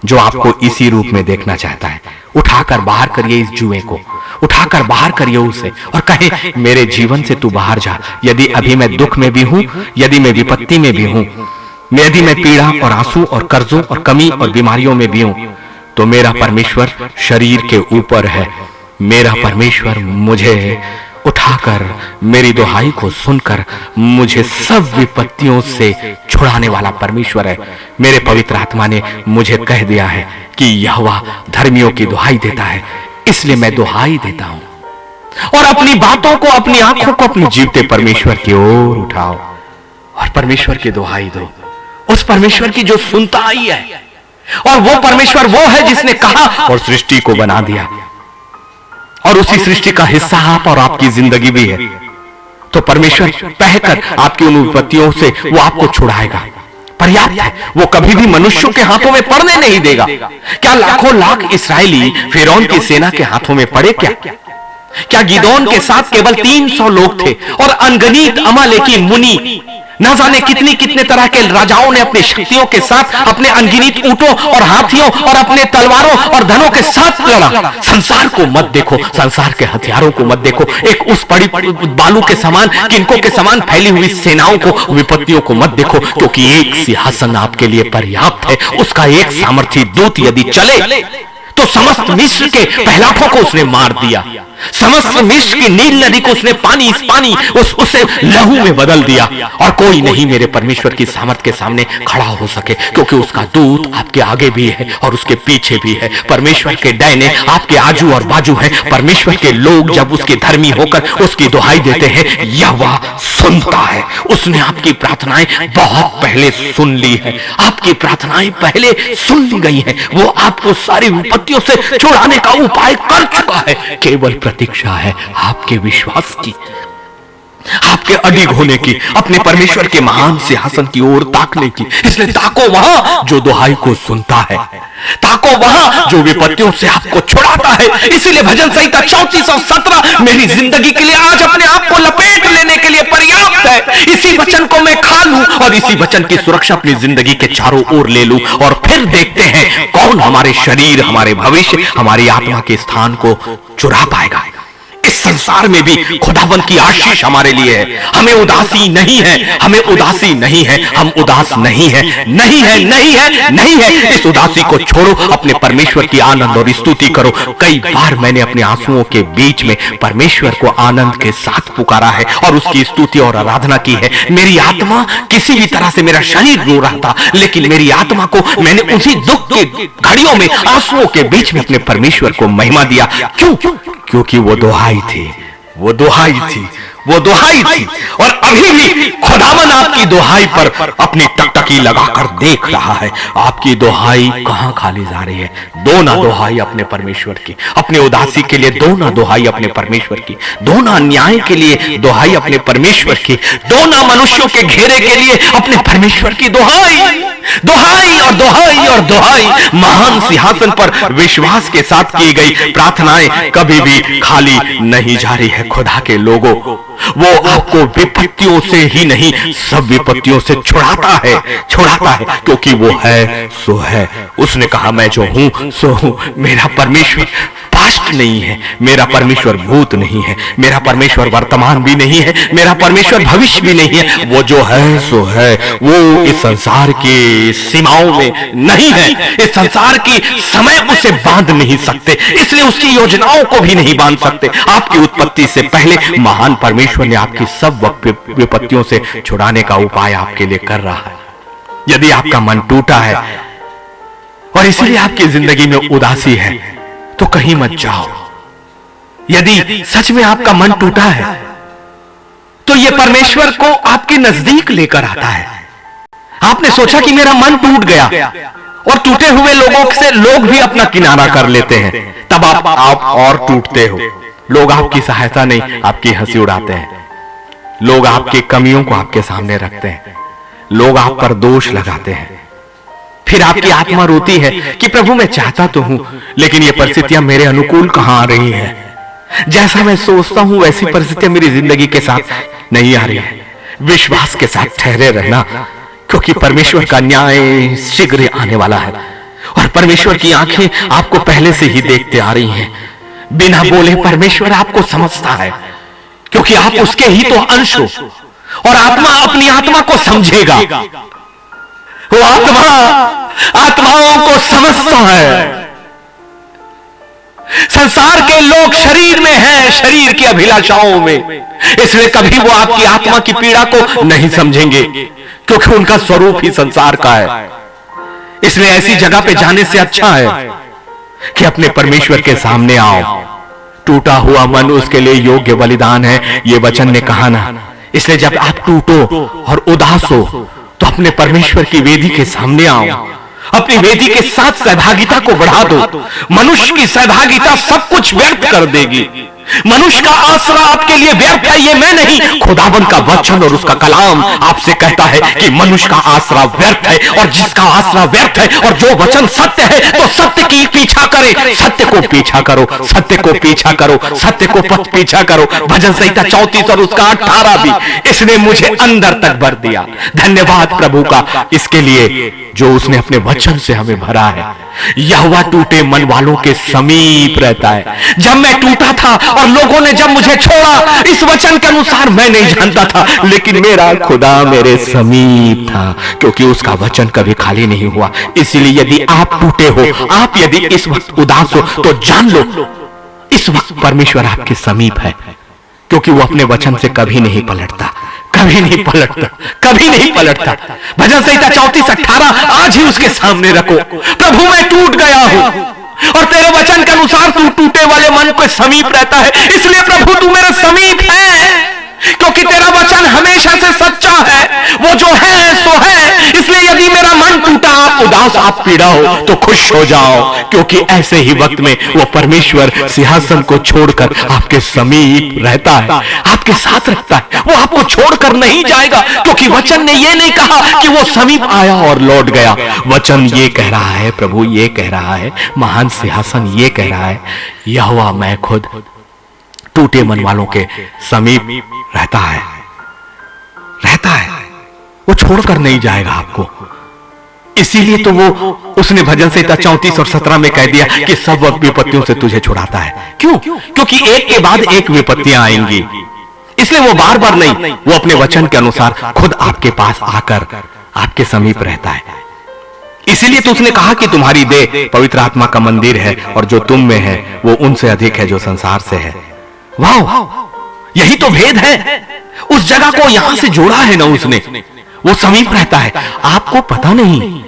जो आपको इसी रूप में देखना चाहता है। उठाकर बाहर करिए इस जुए को, उठाकर बाहर करिए उसे, और कहे मेरे जीवन से तू बाहर जा। यदि अभी मैं दुख में भी हूं, यदि मैं विपत्ति में भी हूं, यदि मैं पीड़ा और आंसू और कर्जों और कमी और बीमारियों में भी हूं, तो मेरा परमेश्वर शरीर के ऊपर है। मेरा परमेश्वर मुझे उठाकर, मेरी दुहाई को सुनकर मुझे सब विपत्तियों से छुड़ाने वाला परमेश्वर है। मेरे पवित्र आत्मा ने मुझे कह दिया है कि यहोवा धर्मियों की दुहाई देता है, इसलिए मैं दुहाई देता हूं। और अपनी बातों को, अपनी आंखों को अपने जीवते परमेश्वर की ओर उठाओ और परमेश्वर की दुहाई दो, उस परमेश्वर की जो सुनता आई है। और वो परमेश्वर वो है जिसने कहा और सृष्टि को बना दिया, और उसी सृष्टि का हिस्सा आप और आपकी जिंदगी भी है। तो परमेश्वर कहकर आपकी उन विपत्तियों से वो आपको छुड़ाएगा, पर्याप्त है। वो कभी भी मनुष्यों के हाथों में पड़ने नहीं देगा। क्या लाखों लाख इस्राएली फिरौन की सेना के हाथों में पड़े? क्या गिदोन के साथ केवल 300 लोग थे, और अनगिनत अमालेकी मुनि, न जाने कितने कितने तरह के राजाओं ने अपनी शक्तियों के साथ, अपने अनगिनत ऊंटों और हाथियों और अपने तलवारों और धनों के साथ लड़ा। संसार को मत देखो, संसार के हथियारों को मत देखो, एक उस बड़ी बालू के समान, किनको के समान फैली हुई सेनाओं को, विपत्तियों को मत देखो, क्योंकि एक सिंहासन आपके लिए पर्याप्त है। उसका एक सामर्थी दूत यदि चले तो समस्त मिस्र के पहलाठों को उसने मार दिया, समस्त मिस्र की नील नदी को उसने पानी उसे लहू में बदल दिया, और कोई नहीं मेरे परमेश्वर की सामर्थ के सामने खड़ा हो सके, क्योंकि उसका दूत आपके आगे भी है और उसके पीछे भी है। परमेश्वर के दाहिने आपके आजू और बाजू है। परमेश्वर के लोग जब उसके धर्मी होकर उसकी दुहाई देते हैं, यहोवा सुनता है। उसने आपकी प्रार्थनाएं बहुत पहले सुन ली है, आपकी प्रार्थनाएं पहले सुन ली गई हैं। वो आपको सारी विपत्तियों से छुड़ाने का उपाय कर चुका है। केवल प्रतीक्षा है आपके विश्वास की, आपके अडिग होने की, अपने परमेश्वर के महान सिंहासन की ओर ताकने की। इसलिए ताको वहां जो दुहाई को सुनता है, ताको वहां जो विपत्तियों से आपको छुड़ाता है। इसीलिए भजन संहिता 34 और 17 मेरी जिंदगी के लिए आज अपने आप को लपेट लेने के लिए पर्याप्त है। इसी वचन को मैं खा लूं और इसी वचन की सुरक्षा अपनी जिंदगी के चारों ओर ले लूं, और फिर देखते हैं कौन हमारे शरीर, हमारे भविष्य, हमारी आत्मा के स्थान को चुरा पाएगा। इस संसार में भी खुदाबंद की आशीष हमारे लिए है। हमें उदासी नहीं है, हमें उदासी नहीं है, हम उदास नहीं है, नहीं है, नहीं है, नहीं है। इस उदासी को छोड़ो, अपने परमेश्वर की आनंद और स्तुति करो। कई बार मैंने अपने आंसुओं के बीच में परमेश्वर को आनंद के साथ पुकारा है और उसकी स्तुति और आराधना की है। मेरी आत्मा किसी भी तरह से, मेरा शरीर रो रहा था, लेकिन मेरी आत्मा को मैंने उसी दुख की घड़ियों में, आंसुओं के बीच में अपने परमेश्वर को महिमा दिया। क्यों? क्योंकि वो दुहाई थी, वो दुहाई थी, वो दुहाई थी। और अभी भी खुदावन आपकी दुहाई पर अपनी टकटकी लगाकर देख रहा है। आपकी दुहाई कहां खाली जा रही है? दो ना दुहाई अपने परमेश्वर की, अपने उदासी के लिए दो ना दुहाई अपने परमेश्वर की, दो ना अन्याय के लिए दुहाई अपने परमेश्वर की, दो ना मनुष्यों के घेरे के लिए अपने परमेश्वर की दुहाई, दुहाई और दुहाई और दुहाई। महान सिंहासन पर विश्वास के साथ की गई प्रार्थनाएं कभी भी खाली नहीं जा रही है। खुदा के लोगों, वो आपको विपत्तियों से ही नहीं, सब विपत्तियों से छुड़ाता है, छुड़ाता है, क्योंकि वो है सो है। उसने कहा मैं जो हूं सो हूं। मेरा परमेश्वर पास्ट नहीं है, मेरा परमेश्वर भूत नहीं है, मेरा परमेश्वर वर्तमान भी नहीं है, मेरा परमेश्वर भविष्य भी नहीं है। वो जो है सो है। वो इस संसार की सीमाओं में नहीं है, इस संसार की समय उसे बांध नहीं सकते, इसलिए उसकी योजनाओं को भी नहीं बांध सकते। आपकी उत्पत्ति से पहले महान परमेश्वर ने आपकी सब विपत्तियों से छुड़ाने का उपाय आपके लिए कर रहा है। यदि आपका मन टूटा है और इसलिए आपकी जिंदगी में उदासी है, तो कहीं मत जाओ। यदि सच में आपका मन टूटा है, तो यह परमेश्वर को आपके नजदीक लेकर आता है। आपने सोचा कि मेरा मन टूट गया, और टूटे हुए लोगों से लोग भी अपना किनारा कर लेते हैं, तब आप और टूटते हो। लोग आपकी सहायता नहीं, आपकी हंसी उड़ाते हैं। लोग आपकी कमियों को आपके सामने रखते हैं, लोग आप पर दोष लगाते हैं। फिर आपकी आत्मा रोती है कि प्रभु मैं चाहता तो हूं, लेकिन ये परिस्थितियां मेरे अनुकूल कहां आ रही हैं। जैसा मैं सोचता हूं वैसी परिस्थितियां मेरी जिंदगी के साथ नहीं आ रही है। विश्वास के साथ ठहरे रहना, क्योंकि परमेश्वर का न्याय शीघ्र आने वाला है और परमेश्वर की आंखें आपको पहले से ही देखते आ रही हैं। बिना बोले परमेश्वर आपको समझता है, क्योंकि आप उसके ही तो अंश हो। और आत्मा अपनी आत्मा को समझेगा, वो आत्मा आत्माओं को समझता है। संसार के लोग शरीर में हैं, शरीर की अभिलाषाओं में, इसलिए कभी वो आपकी आत्मा की पीड़ा को नहीं समझेंगे, क्योंकि उनका स्वरूप ही संसार का है। इसलिए ऐसी जगह पे जाने से अच्छा है कि अपने परमेश्वर के सामने आओ। टूटा हुआ मन उसके लिए योग्य बलिदान है, ये वचन ने कहा ना। इसलिए जब आप टूटो और उदास हो, तो अपने परमेश्वर की वेदी के सामने आओ, अपनी वेदी के साथ सहभागिता को बढ़ा दो। मनुष्य की सहभागिता सब कुछ व्यर्थ कर देगी। मनुष्य का आसरा आपके लिए व्यर्थ है, ये मैं नहीं, खुदावन का वचन और उसका कलाम आपसे कहता है कि मनुष्य का आसरा व्यर्थ है। और जिसका आसरा व्यर्थ है और जो वचन सत्य है, तो सत्य की पीछा करे, सत्य को पीछा करो, सत्य को पीछा करो, सत्य को पथ पीछा करो। भजन संहिता 34 और उसका 18 भी इसने मुझे अंदर तक भर दिया। धन्यवाद प्रभु का इसके लिए जो उसने अपने वचन से हमें भरा है। यहोवा टूटे मन वालों के समीप रहता है। जब मैं टूटा था और लोगों ने जब मुझे छोड़ा, इस वचन के अनुसार मैं नहीं जानता था, लेकिन मेरा खुदा मेरे समीप था, क्योंकि उसका वचन कभी खाली नहीं हुआ। इसलिए यदि आप टूटे हो, आप यदि इस वक्त उदास हो, तो जान लो इस वक्त परमेश्वर आपके समीप है, क्योंकि वो अपने वचन से कभी नहीं पलटता, कभी नहीं पलटता, कभी नहीं पलटता। भजन संहिता 34:18 आज ही उसके सामने रखो। प्रभु मैं टूट गया हूं और तेरे वचन के अनुसार तू टूटे वाले मन के समीप रहता है। इसलिए प्रभु तू मेरे समीप है, क्योंकि तेरा वचन हमेशा से सच्चा है। वो जो है सो है। इसलिए यदि मेरा मन टूटा, आप उदास, आप पीड़ा हो, तो खुश हो जाओ, क्योंकि ऐसे ही वक्त में वो परमेश्वर सिंहासन को छोड़कर आपके समीप रहता है, आपके साथ रखता है। वो आपको छोड़कर नहीं जाएगा, क्योंकि वचन ने ये नहीं कहा कि वो समीप आया और लौट गया। वचन ये कह रहा है, प्रभु ये कह रहा है, महान सिंहासन ये कह रहा है, यहोवा मैं खुद टूटे मन वालों के समीप रहता है, रहता है। वो छोड़कर नहीं जाएगा आपको। इसीलिए तो वो उसने भजन संहिता 34 और 17 में कह दिया कि सब विपत्तियों से तुझे छुड़ाता है। क्यों? क्योंकि एक के बाद एक विपत्तियां आएंगी, इसलिए वो बार बार नहीं, वो अपने वचन के अनुसार खुद आपके पास आकर आपके समीप रहता है। इसीलिए तो उसने कहा कि तुम्हारी देह पवित्र आत्मा का मंदिर है और जो तुम में है वो उनसे अधिक है जो संसार से है। वाह, यही तो भेद है। उस जगह को यहां से जोड़ा है ना उसने, वो समीप रहता है। आपको पता नहीं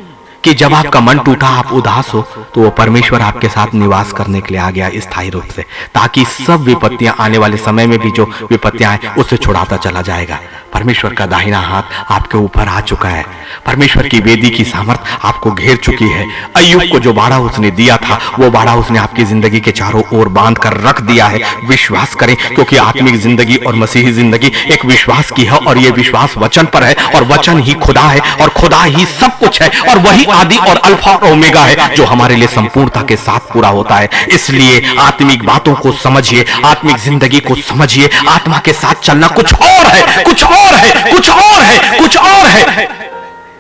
कि जब आपका मन टूटा, आप उदास हो, तो वो परमेश्वर आपके साथ निवास करने के लिए आ गया स्थायी रूप से, ताकि सब विपत्तियां आने वाले समय में भी जो विपत्तियां आए उससे छुड़ाता चला जाएगा। परमेश्वर का दाहिना हाथ आपके ऊपर आ चुका है। परमेश्वर की वेदी की सामर्थ आपको घेर चुकी है। अय्यूब को जो बाड़ा उसने दिया था, वो बाड़ा उसने आपकी जिंदगी के चारों ओर बांध कर रख दिया है। विश्वास करें, क्योंकि आत्मिक जिंदगी और मसीही जिंदगी एक विश्वास की है, और ये विश्वास वचन पर है, और वचन ही खुदा है, और खुदा ही सब कुछ है, और वही आदि और अल्फा और ओमेगा है जो हमारे लिए संपूर्णता के साथ पूरा होता है। इसलिए आत्मिक बातों को समझिए, आत्मिक जिंदगी को समझिए। आत्मा के साथ चलना कुछ और है, कुछ और है, कुछ और है, कुछ और है।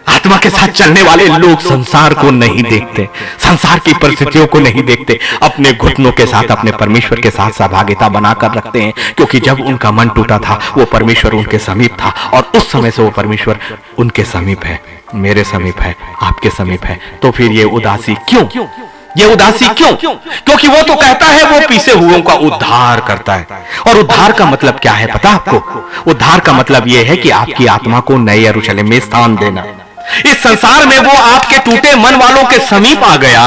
आत्मा के साथ चलने वाले लोग संसार को नहीं देखते, संसार की परिस्थितियों को नहीं देखते, अपने घुटनों के साथ अपने परमेश्वर के साथ सहभागिता बनाकर रखते हैं। क्योंकि जब उनका मन टूटा था, वो परमेश्वर उनके समीप था, और उस समय से वो परमेश्वर उनके समीप है, मेरे समीप है, आपके समीप है। तो फिर ये उदासी क्यों? ये उदासी क्यों? क्योंकि वो तो कहता है वो पीछे हुओं का उद्धार करता है। और उद्धार का मतलब क्या है पता आपको? उद्धार का मतलब यह है कि आपकी आत्मा को नए यरूशलेम में स्थान देना। इस संसार में वो आपके टूटे मन वालों के समीप आ गया,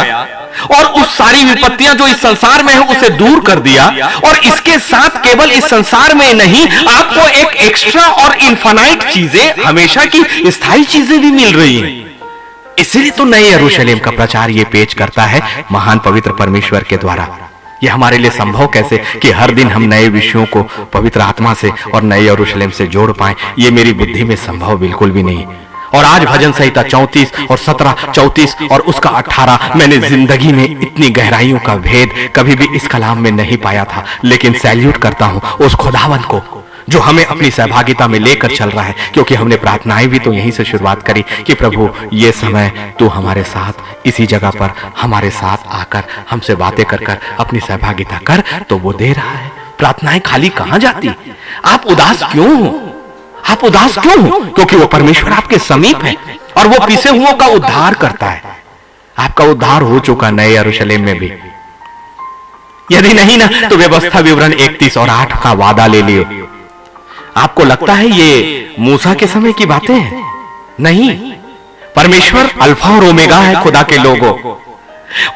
और उस सारी विपत्तियां जो इस संसार में है उसे दूर कर दिया, और इसके साथ केवल इस संसार में नहीं, आपको एक एक्स्ट्रा और इनफाइनाइट चीजें, हमेशा की स्थायी चीजें भी मिल रही हैं। इसलिए तो नए यरूशलेम का प्रचार ये पेश करता है महान पवित्र परमेश्वर के द्वारा। यह हमारे लिए संभव कैसे कि हर दिन हम नए विषयों को पवित्र आत्मा से और नए यरूशलेम से जोड़ पाएं? ये मेरी बुद्धि में संभव बिल्कुल भी नहीं। और आज भजन संहिता 34 और 17, 34 और उसका 18, मैंने जिंदगी में इतनी गहराइयों का भेद कभी भी इस कलाम में नहीं पाया था। लेकिन सैल्यूट करता हूं उस खुदावन को जो हमें अपनी सहभागिता में लेकर चल रहा है, क्योंकि हमने प्रार्थनाएं भी तो यहीं से शुरुआत करी कि प्रभु ये समय तू हमारे साथ इसी जगह पर हमारे साथ आकर हमसे बातें कर कर अपनी सहभागिता कर, तो वो दे रहा है। प्रार्थनाएं खाली कहां जाती? आप उदास क्यों हो? आप उदास क्यों हो? क्योंकि वो परमेश्वर आपके समीप है, और वो पीछे हुओं का उद्धार करता है। आपका उद्धार हो चुका नए यरूशलेम में भी। यदि नहीं ना, तो व्यवस्था विवरण 31 और 8 का वादा ले लियो। आपको लगता है ये मूसा के समय की बातें हैं? नहीं, परमेश्वर अल्फा और ओमेगा है खुदा के लोगों।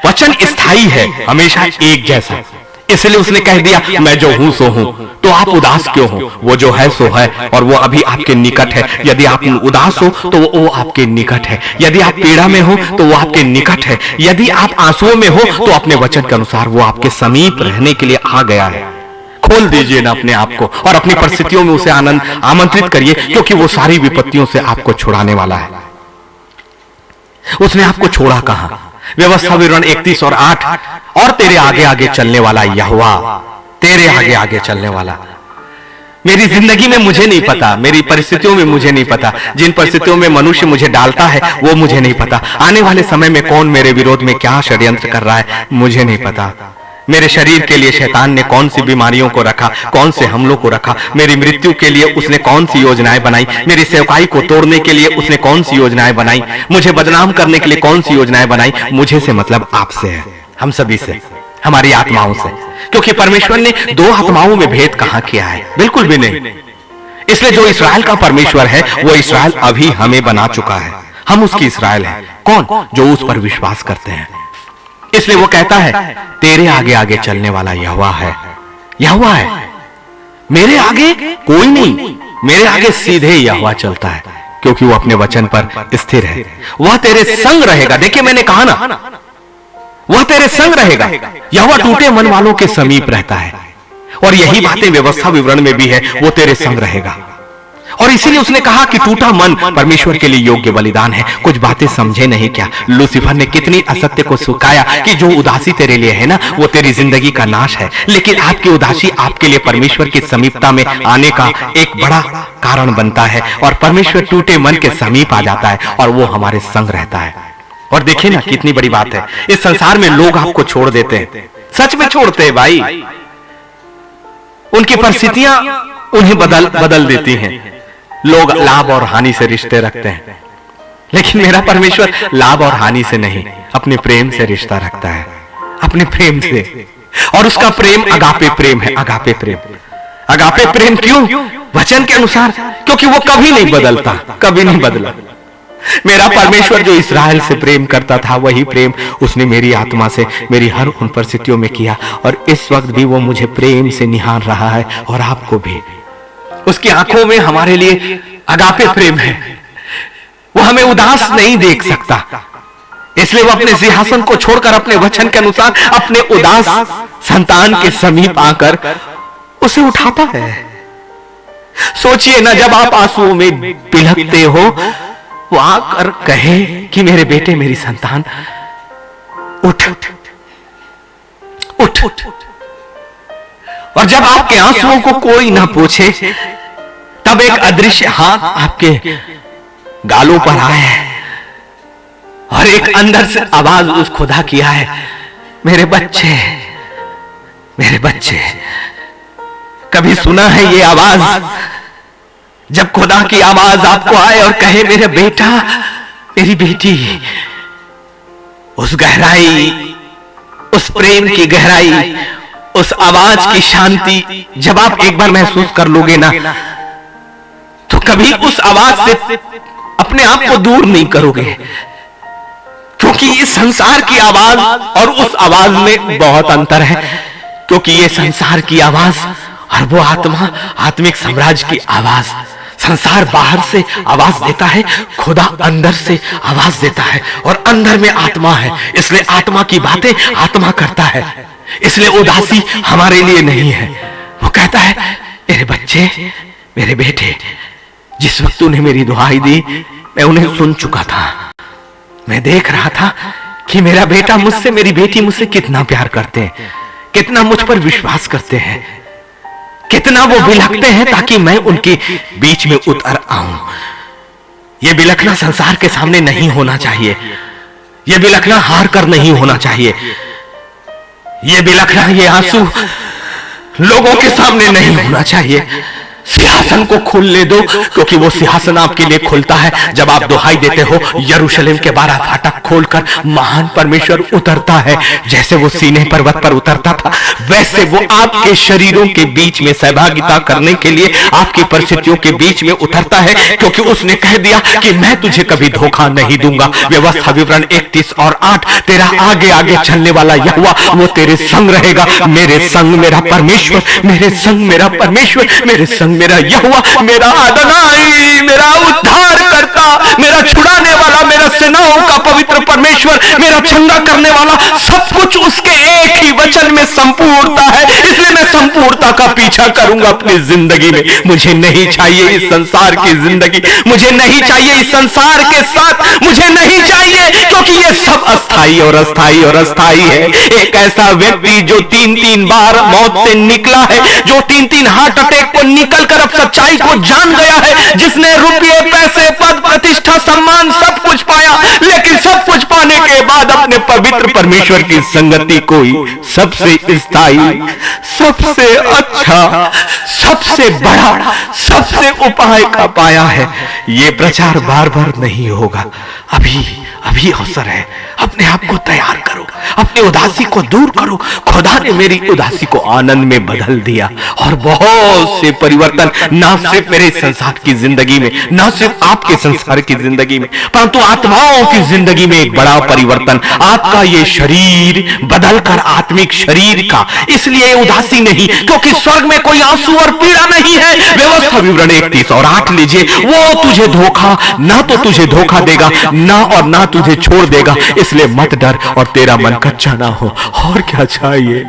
वचन स्थायी है, हमेशा एक जैसा। इसलिए उसने कह दिया मैं जो हूं सो हूं। तो आप उदास क्यों हो? वो जो है सो है, और वो अभी आपके निकट है। यदि आप उदास हो तो वो आपके निकट है। यदि आप पीड़ा में हो तो वो आपके निकट है। यदि आप आंसुओं में हो तो अपने वचन के अनुसार वो आपके समीप रहने के लिए आ गया है। खोल दीजिए ना अपने आप को, और अपनी परिस्थितियों में उसे आमंत्रित करिए, क्योंकि वो सारी विपत्तियों से आपको छुड़ाने वाला है। उसने आपको छोड़ा कहां? व्यवस्था विवरण 31 और 8, और तेरे आगे आगे चलने वाला यहोवा, तेरे आगे आगे चलने वाला। मेरी जिंदगी में मुझे नहीं पता, मेरी परिस्थितियों में मुझे नहीं पता, जिन परिस्थितियों में मनुष्य मुझे डालता है वो मुझे नहीं पता। आने वाले समय में कौन मेरे विरोध में क्या षड्यंत्र कर रहा है मुझे नहीं पता। मेरे शरीर के लिए शैतान ने कौन सी बीमारियों को रखा, कौन से हमलों को रखा, मेरी मृत्यु के लिए उसने कौन सी योजनाएं बनाई, मेरी सेवकाई को तोड़ने के लिए उसने कौन सी योजनाएं बनाई, मुझे बदनाम करने के लिए कौन सी योजनाएं बनाई। मुझे से मतलब आपसे है, हम सभी से, हमारी आत्माओं से। क्योंकि परमेश्वर ने दो आत्माओं में भेद कहां किया है? बिल्कुल भी नहीं। इसलिए जो इस्राएल का परमेश्वर है वो इस्राएल अभी हमें बना चुका है। हम उसकी इस्राएल हैं। कौन? जो उस पर विश्वास करते हैं। इसलिए वो कहता है तेरे आगे आगे चलने वाला यहोवा है। यहोवा है, मेरे आगे कोई नहीं, मेरे आगे सीधे यहोवा चलता है, क्योंकि वो अपने वचन पर स्थिर है। वह तेरे संग रहेगा। देखिए मैंने कहा ना, वह तेरे संग रहेगा। यहोवा टूटे मन वालों के समीप रहता है, और यही बातें व्यवस्था विवरण में भी है, वो तेरे संग रहेगा। और इसीलिए उसने कहा कि टूटा मन परमेश्वर के लिए योग्य बलिदान है। कुछ बातें समझे नहीं क्या? लूसीफर ने कितनी असत्य को सुखाया कि जो उदासी तेरे लिए है ना, वो तेरी जिंदगी का नाश है। लेकिन आपकी उदासी आपके लिए परमेश्वर की समीपता में आने का एक बड़ा कारण बनता है, और परमेश्वर टूटे मन के समीप आ जाता है, और वो हमारे संग रहता है। और देखिए ना कितनी बड़ी बात है, इस संसार में लोग आपको छोड़ देते हैं, सच में छोड़ते हैं भाई। उनकी परिस्थितियां उन्हें बदल देती हैं। लोग लाभ और हानि से रिश्ते रखते हैं, लेकिन मेरा परमेश्वर लाभ और हानि से नहीं, अपने प्रेम से रिश्ता रखता है, अपने प्रेम से। और उसका प्रेम अगापे प्रेम है। अगापे प्रेम, अगापे प्रेम क्यों? वचन के अनुसार, क्योंकि वो कभी नहीं बदलता, कभी नहीं बदला। मेरा परमेश्वर जो इस्राएल से प्रेम करता था, वही प्रेम उसने मेरी आत्मा से, मेरी हर उन परिस्थितियों में किया, और इस वक्त भी वो मुझे प्रेम से निहार रहा है, और आपको भी। उसकी आंखों में हमारे लिए अगापे प्रेम है। वो हमें उदास नहीं देख सकता, इसलिए वो अपने सिंहासन को छोड़कर अपने वचन के अनुसार अपने उदास संतान के समीप आकर उसे उठाता है। सोचिए ना, जब आप आंसुओं में बिलखते हो, वो आकर कहे कि मेरे बेटे, मेरी संतान, उठ उठ। और जब आपके आंसुओं को कोई ना पूछे, तब एक अदृश्य हाथ आपके गालों पर आया है, और एक अंदर से आवाज उस खुदा की है, मेरे बच्चे, मेरे बच्चे। कभी सुना है ये आवाज? जब खुदा की आवाज आपको आए और कहे मेरे बेटा, मेरी बेटी, उस गहराई, उस प्रेम की गहराई, उस आवाज की शांति जब आप एक बार महसूस कर लोगे ना, तो कभी उस आवाज से अपने आप को दूर नहीं करोगे। क्योंकि इस संसार की आवाज और उस आवाज में बहुत अंतर है। क्योंकि ये संसार की आवाज और वो आत्मा, आत्मिक साम्राज्य की आवाज, संसार बाहर से आवाज देता है, खुदा अंदर से आवाज देता है, और अंदर में आत्मा है, इसलिए आत्मा की बातें आत्मा करता है। इसलिए उदासी हमारे लिए नहीं है। वो कहता है मेरे बच्चे, मेरे बेटे, जिस वक्त तूने मेरी दुहाई दी, मैं उन्हें सुन चुका था। मैं देख रहा था कि मेरा बेटा मुझसे, मेरी बेटी मुझसे कितना प्यार करते हैं, कितना मुझ पर विश्वास करते हैं, कितना वो बिलखते हैं ताकि मैं उनके बीच में उतर आऊं। ये बिलखना संसार के सामने नहीं होना चाहिए, ये बिलखना हार कर नहीं होना चाहिए, ये बिलखना, ये आंसू लोगों के सामने नहीं होना चाहिए। सिंहासन को खोलने दो, क्योंकि वो सिंहासन आपके लिए खुलता है जब आप दुहाई देते हो। यरूशलेम के 12 फाटक खोलकर महान परमेश्वर उतरता है। जैसे वो सीने पर्वत पर उतरता था, वैसे वो आपके शरीरों के बीच में सहभागिता करने के लिए आपकी परिस्थितियों के बीच में उतरता है, क्योंकि उसने कह दिया कि मैं तुझे कभी धोखा नहीं दूंगा। व्यवस्था विवरण 31 और 8, तेरा आगे आगे चलने वाला यहोवा, वो तेरे संग रहेगा। मेरे संग मेरा परमेश्वर, मेरे संग मेरा परमेश्वर, मेरे संग मेरा यहोवा, मेरा अदोनाई, मेरा उद्धार करता, मेरा छुड़ाने वाला, मेरा सेनाओं का पवित्र परमेश्वर, मेरा चंगा करने वाला। सब कुछ उसके एक ही वचन में संपूर्णता है, इसलिए मैं संपूर्णता का पीछा करूंगा अपनी जिंदगी में। मुझे नहीं चाहिए इस संसार की जिंदगी, मुझे नहीं चाहिए इस संसार के साथ, मुझे नहीं चाहिए, क्योंकि ये सब अस्थाई और अस्थाई और अस्थाई है। एक ऐसा व्यक्ति जो 3-3 बार मौत से निकला है, जो 3-3 हार्ट अटैक को निकल कर अब सच्चाई को जान गया है, जिसने रुपये, पैसे, पद, प्रतिष्ठा, सम्मान सब कुछ पाया, लेकिन सब कुछ पाने के बाद अपने पवित्र परमेश्वर की संगति को ही सबसे स्थायी, सबसे अच्छा, सबसे बड़ा, सबसे उपाय का पाया है। ये प्रचार बार बार नहीं होगा, अभी अभी अवसर है। अपने आप को तैयार करो, अपनी उदासी को दूर करो। खुदा ने मेरी उदासी को आनंद में बदल दिया, और बहुत से परिवर्तन, ना सिर्फ मेरे संसार की जिंदगी में, ना सिर्फ आपके संसार की जिंदगी में, परंतु आत्माओं की जिंदगी में एक बड़ा परिवर्तन। आपका ये शरीर बदलकर आत्मिक शरीर का। इसलिए उदासी नहीं, क्योंकि स्वर्ग में कोई आंसू और पीड़ा नहीं है। व्यवस्था विवरण 31 और 8 लीजिए, वो तुझे धोखा, ना तो तुझे धोखा देगा, ना और ना तुझे छोड़ देगा, इसलिए मत डर और तेरा मन कच्चा ना हो। और क्या चाहिए,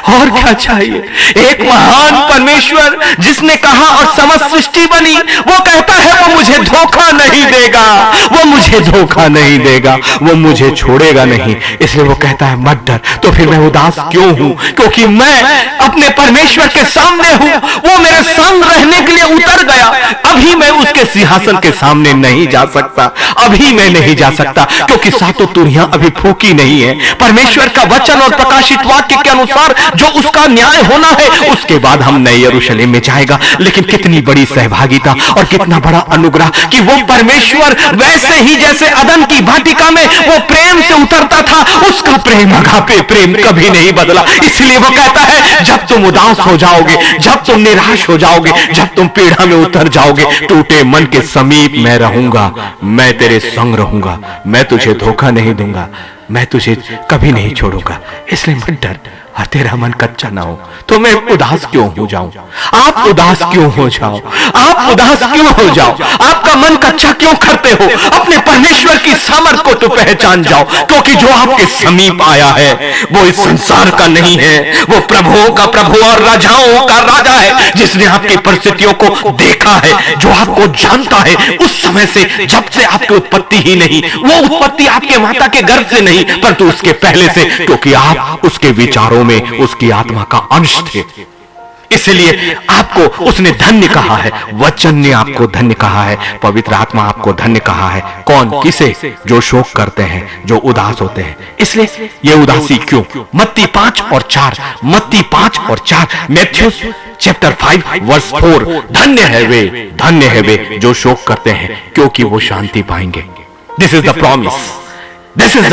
और क्या चाहिए? एक महान परमेश्वर जिसने कहा और समस्त सृष्टि बनी, वो कहता है वो मुझे धोखा नहीं देगा, वो मुझे धोखा नहीं देगा, वो मुझे छोड़ेगा नहीं। इसलिए वो कहता है मत डर। तो फिर मैं उदास क्यों हूं? क्योंकि मैं अपने परमेश्वर के सामने हूं। वो मेरे संग रहने के लिए उतर गया। अभी मैं उसके सिंहासन के सामने नहीं जा सकता, अभी मैं नहीं जा सकता, क्योंकि सातों तुरियां अभी फूकी नहीं है। परमेश्वर का वचन और प्रकाशित वाक्य के अनुसार जो उसका न्याय होना है, उसके बाद हम नए यरूशलेम में जाएगा। लेकिन कितनी बड़ी सहभागिता और कितना बड़ा अनुग्रह कि वो परमेश्वर वैसे ही जैसे अदन की वाटिका में वो प्रेम से उतरता था, उसका प्रेम अगापे प्रेम कभी नहीं बदला। इसलिए वो कहता है, जब तुम उदास हो जाओगे, जब तुम निराश हो जाओगे, जब तुम पीड़ा में उतर जाओगे, टूटे मन के समीप मैं रहूंगा, मैं तेरे संग रहूंगा, मैं तुझे धोखा नहीं दूंगा, मैं तुझे कभी नहीं छोड़ूंगा। इसलिए मत डर और तेरा मन कच्चा ना हो। तो मैं उदास क्यों हो जाऊं? आप उदास क्यों हो जाओ? आप उदास क्यों हो जाओ? आपका मन कच्चा क्यों करते हो? अपने परमेश्वर की सामर्थ को तो पहचान जाओ, क्योंकि जो आपके समीप आया है वो इस संसार का नहीं है, वो प्रभुओं का प्रभु और राजाओं का राजा है, जिसने आपकी परिस्थितियों को देखा है, जो आपको जानता है उस समय से, जब से आपकी उत्पत्ति ही नहीं, वो उत्पत्ति आपके माता के गर्भ से नहीं, परंतु उसके पहले से, क्योंकि आप उसके विचारों में उसकी आत्मा का अंश थे। इसलिए आपको उसने धन्य कहा है, वचन ने आपको धन्य कहा है, पवित्र आत्मा आपको धन्य कहा है। कौन? किसे? जो शोक करते हैं, जो उदास होते हैं। इसलिए ये उदासी क्यों? मत्ती 5 और 4, मत्ती 5 और 4, मैथ्यू चैप्टर 5 वर्स 4, धन्य है वे जो शोक करते हैं, क्योंकि वो शांति पाएंगे। This is the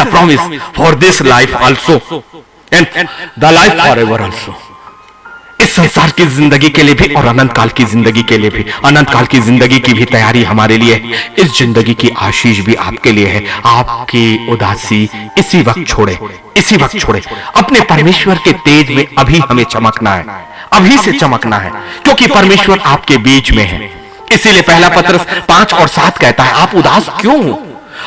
promise for this life also and the life for ever also. इस संसार की जिंदगी के लिए भी और अनंत काल की जिंदगी के लिए भी। अनंत काल की जिंदगी की भी तैयारी हमारे लिए है, इस जिंदगी की आशीष भी आपके लिए है। आपकी उदासी इसी वक्त छोड़े, अपने परमेश्वर के तेज में अभी हमें चमकना है, अभी से चमकना है, क्योंकि परमेश्वर आपके बीच में है। इसीलिए पहला पत्रस 5 और 7 कहता है, आप उदास क्यों हो?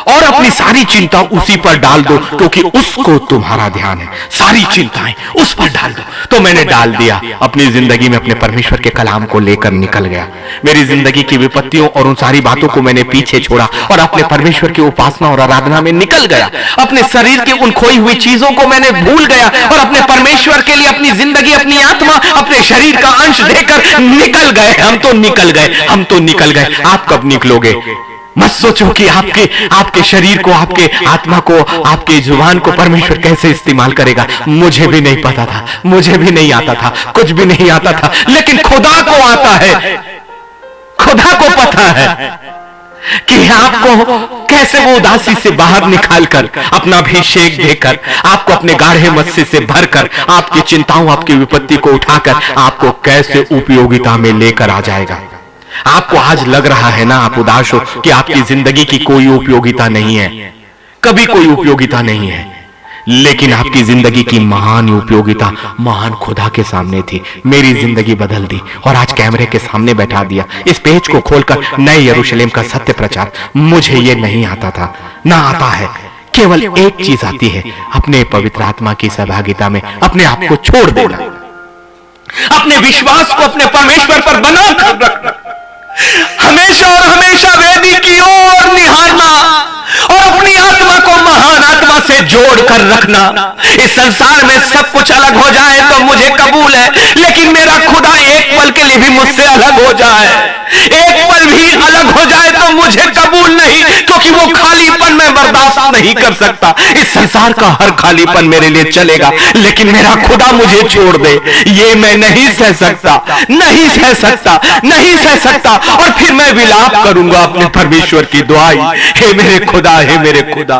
और अपनी सारी चिंता उसी पर डाल दो, क्योंकि उसको तुम्हारा ध्यान है। सारी चिंताएं उस पर डाल दो। तो मैंने डाल दिया अपनी जिंदगी में, अपने परमेश्वर के कलाम को लेकर निकल गया। मेरी जिंदगी की विपत्तियों और उन सारी बातों को मैंने पीछे छोड़ा और अपने परमेश्वर की उपासना और आराधना में निकल गया। अपने शरीर के उन खोई हुई चीजों को मैंने भूल गया और अपने परमेश्वर के लिए अपनी जिंदगी, अपनी आत्मा, अपने शरीर का अंश देकर निकल गए। हम तो निकल गए। आप कब निकलोगे? मत सोचो कि आपके शरीर को, आपके आत्मा को, आपके जुबान को परमेश्वर कैसे इस्तेमाल करेगा। मुझे भी नहीं पता था, मुझे भी नहीं आता था, कुछ भी नहीं आता था, लेकिन खुदा को आता है, खुदा को पता है कि आपको कैसे वो उदासी से बाहर निकालकर, अपना अभिषेक देकर, आपको अपने गाढ़े मस्से से भरकर, आपकी चिंताओं, आपकी विपत्ति को उठाकर आपको कैसे उपयोगिता में लेकर आ जाएगा। आपको आज लग रहा है ना, आप उदास हो कि आपकी जिंदगी की कोई उपयोगिता नहीं है, कभी कोई उपयोगिता नहीं है, लेकिन आपकी जिंदगी की महान उपयोगिता महान खुदा के सामने थी। मेरी जिंदगी बदल दी और आज कैमरे के सामने बैठा दिया। इस पेज को खोलकर नए यरूशलेम का सत्य प्रचार, मुझे ये नहीं आता था, ना आता है। केवल एक चीज आती है, अपने पवित्र आत्मा की सहभागिता में अपने आप को छोड़ देना, अपने विश्वास को अपने परमेश्वर पर बना कर रखना, हमेशा और हमेशा वेदी की ओर निहारना और अपनी आत्मा को महान आत्मा से जोड़कर रखना। इस संसार में सब कुछ अलग हो जाए तो मुझे कबूल है, लेकिन मेरा खुदा एक पल के लिए भी मुझसे अलग हो जाए, एक पल भी अलग हो जाए तो मुझे कबूल नहीं, क्योंकि वो खालीपन मैं बर्दाश्त नहीं कर सकता। इस संसार का हर खालीपन मेरे लिए चलेगा, लेकिन मेरा खुदा मुझे छोड़ दे, ये मैं नहीं सह सकता, नहीं सह सकता, नहीं सह सकता। और फिर मैं विलाप करूंगा अपने परमेश्वर की दुआई, हे मेरे खुदा, हे मेरे खुदा,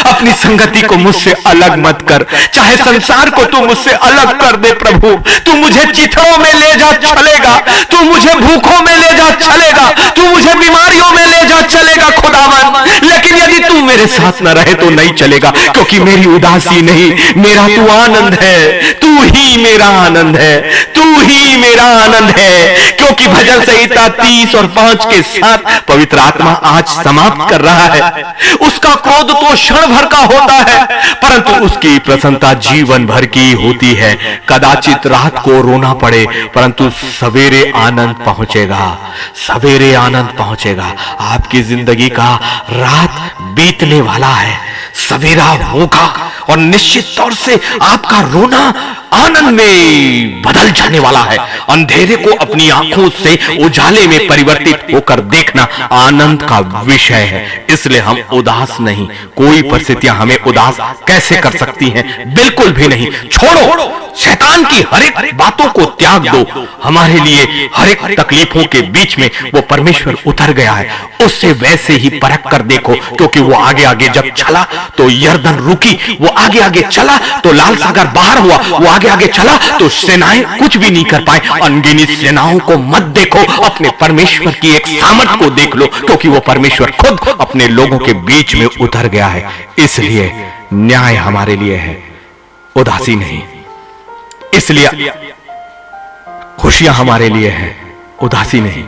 अपनी संगति को मुझसे अलग मत कर, चाहे संसार को तू मुझसे अलग कर दे प्रभु। तू मुझे चिथड़ों में ले जा चलेगा, तू मुझे भूखों में ले जा चलेगा, तू मुझे बीमारियों में ले जा चलेगा खुदावन, लेकिन यदि तू मेरे साथ न रहे तो नहीं चलेगा, क्योंकि मेरी उदासी नहीं, मेरा तू आनंद है, तू ही मेरा आनंद है, तू ही मेरा आनंद है। क्योंकि भजन संहिता 30 और 5 के साथ पवित्र आत्मा आज समाप्त कर रहा है। उसका क्रोध तो क्षण भर का होता है, परंतु उसकी प्रसन्नता जीवन भर की होती है। कदाचित रात को रोना पड़े, परंतु सवेरे आनंद पहुंचेगा, सवेरे आनंद पहुंचेगा। आपकी जिंदगी का रात बीतने वाला है, सवेरा होगा और निश्चित तौर से आपका रोना आनंद में बदल जाने वाला है। अंधेरे को अपनी आंखों से उजाले में परिवर्तित होकर देखना आनंद का विषय है। इसलिए हम उदास नहीं। कोई परिस्थितियां हमें उदास कैसे कर सकती हैं? बिल्कुल भी नहीं। छोड़ो, शैतान की हर एक बातों को त्याग दो। हमारे लिए हर एक तकलीफों के बीच में वो परमेश्वर उतर गया है। उससे वैसे ही परख कर देखो, क्योंकि वो आगे आगे जब चला तो यरदन रुकी, वो आगे आगे चला तो लाल सागर बाहर हुआ, वो आगे आगे चला तो सेनाएं कुछ भी नहीं कर पाए। अनगिनत सेनाओं को मत देखो, अपने परमेश्वर की एक सामर्थ को देख लो, क्योंकि वो परमेश्वर खुद अपने लोगों के बीच में उतर गया है। इसलिए न्याय हमारे लिए है, उदासी नहीं। इसलिए खुशियां हमारे लिए है, उदासी नहीं।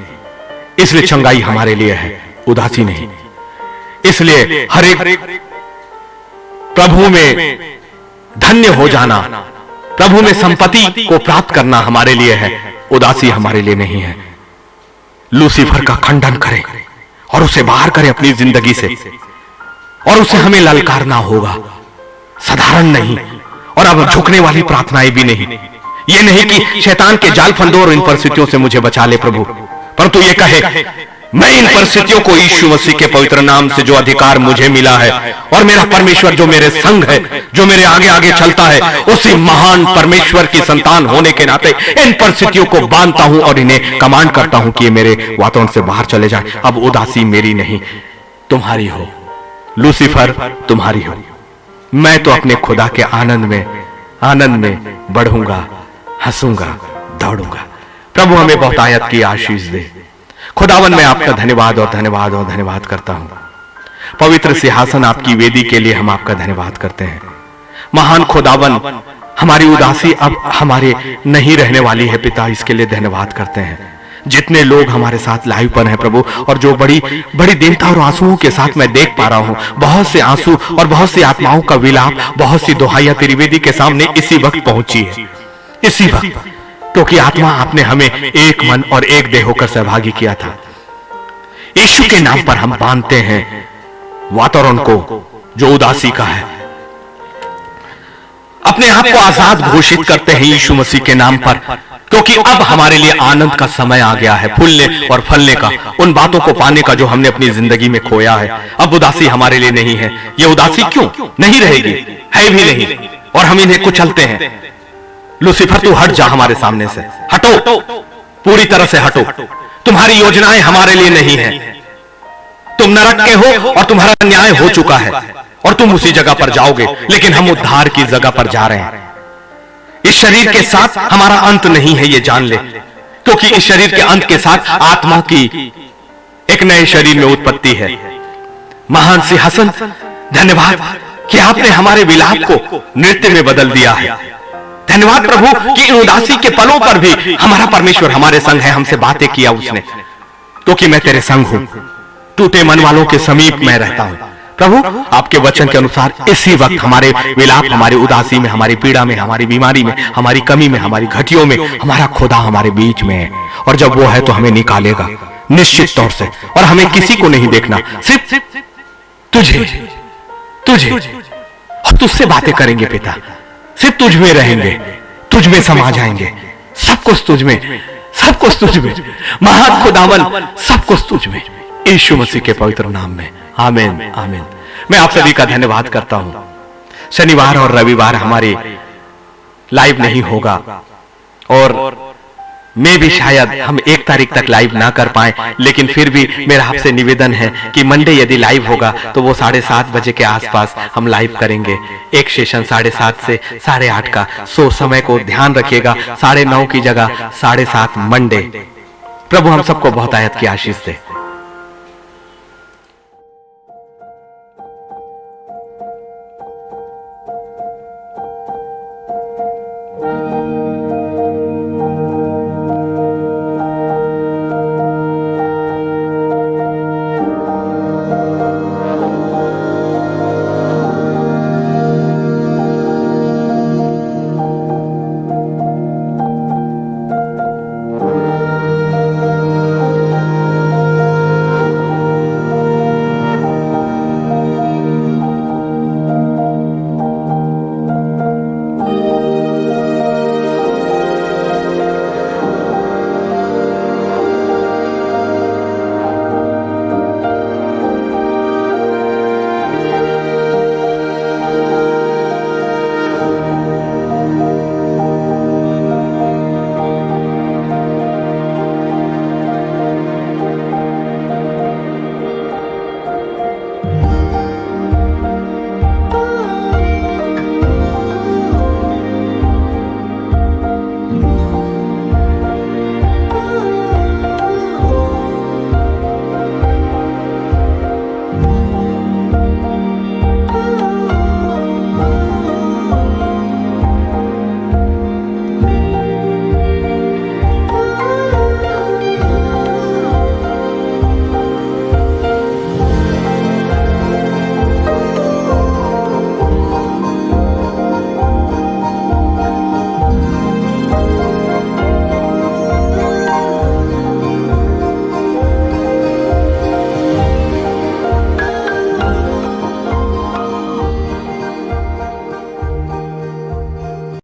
इसलिए चंगाई हमारे लिए है, उदासी नहीं। इसलिए हर एक प्रभु में धन्य हो जाना, प्रभु में संपत्ति को प्राप्त करना हमारे लिए है, उदासी हमारे लिए नहीं है। लूसीफर का खंडन करें और उसे बाहर करें अपनी जिंदगी से, और उसे हमें ललकारना होगा, साधारण नहीं। और अब झुकने वाली प्रार्थनाएं भी नहीं। ये नहीं कि शैतान के जाल फंदों और इन परिस्थितियों से मुझे बचा ले प्रभु, परंतु ये कहे मैं इन परिस्थितियों को यीशु मसीह के पवित्र नाम से जो अधिकार मुझे मिला है, और मेरा परमेश्वर जो मेरे संग है, जो मेरे आगे आगे चलता है, उसी महान परमेश्वर की संतान होने के नाते इन परिस्थितियों को बांधता हूं और इन्हें कमांड करता हूं कि ये मेरे वातावरण से बाहर चले जाएं। अब उदासी मेरी नहीं, तुम्हारी हो। लूसीफर तुम्हारी हो। मैं तो अपने खुदा के आनंद में बढ़ूंगा, हंसूंगा, दौड़ूंगा। प्रभु हमें बहुतायत की आशीष दे। खुदावन मैं आपका धन्यवाद और धन्यवाद और धन्यवाद करता हूं। पवित्र सिंहासन आपकी वेदी के लिए हम आपका धन्यवाद करते हैं। महान खुदावन, हमारी उदासी अब हमारे नहीं रहने वाली है पिता, इसके लिए धन्यवाद करते हैं। जितने लोग हमारे साथ लाइव पर हैं प्रभु, और जो बड़ी बड़ी दीनता और आंसुओं के साथ मैं देख पा रहा हूं, बहुत से आंसू और बहुत सी आत्माओं का विलाप, बहुत सी दुहाइयां तेरी वेदी के सामने इसी वक्त पहुंची है, इसी वक्त, क्योंकि आत्मा आपने हमें एक मन और एक देह होकर सहभागी किया था। यीशु के नाम पर हम बांधते हैं वातावरण को जो उदासी का है, अपने आप को आजाद घोषित करते हैं यीशु मसीह के नाम पर, क्योंकि अब हमारे लिए आनंद का समय आ गया है, फूलने और फलने का, उन बातों को पाने का जो हमने अपनी जिंदगी में खोया है। अब उदासी हमारे लिए नहीं है। ये उदासी क्यों नहीं रहेगी, है भी नहीं, और हम इन्हें कुचलते हैं। लूसीफर तू हट जा हमारे सामने से, हटो, पूरी तरह से हटो। तुम्हारी योजनाएं हमारे लिए नहीं है। तुम नरक के हो और तुम्हारा न्याय हो चुका है, और तुम उसी जगह पर जाओगे, लेकिन हम उद्धार की जगह पर जा रहे हैं। इस शरीर के साथ हमारा अंत नहीं है, ये जान ले, क्योंकि इस शरीर के अंत के साथ आत्मा की एक नए शरीर में उत्पत्ति है। महान सिंहासन, धन्यवाद कि आपने हमारे विलाप को नृत्य में बदल दिया है। धन्यवाद प्रभु कि इन उदासी के पलों पर भी हमारा परमेश्वर हमारे संग है, हमसे बातें किया उसने, क्योंकि मैं तेरे संग हूं। टूटे मन वालों के समीप मैं रहता हूं। प्रभु आपके वचन के अनुसार इसी वक्त हमारे विलाप, हमारी उदासी में, हमारी पीड़ा में, हमारी बीमारी में, हमारी कमी में, हमारी घटियों में हमारा खुदा हमारे बीच में है, और जब वो है तो हमें निकालेगा निश्चित तौर से। और हमें किसी को नहीं देखना, सिर्फ तुझे और तुझसे बातें करेंगे पिता। सिर्फ तुझ में रहेंगे, तुझ में समा जाएंगे, सब कुछ तुझ में, सब कुछ तुझ में। महान खुदावन, सब कुछ तुझ में, यीशु मसीह के पवित्र नाम में, आमीन आमीन। मैं आप सभी का धन्यवाद करता हूं। शनिवार और रविवार हमारे लाइव नहीं होगा, और मैं भी शायद हम 1 तारीख तक लाइव ना कर पाए, लेकिन फिर भी मेरा आपसे निवेदन है कि मंडे यदि लाइव होगा तो वो 7:30 बजे के आसपास हम लाइव करेंगे। एक सेशन 7:30 से 8:30 का। सो समय को ध्यान रखिएगा, 9:30 की जगह 7:30 मंडे। प्रभु हम सबको बहुत आयत की आशीष दे।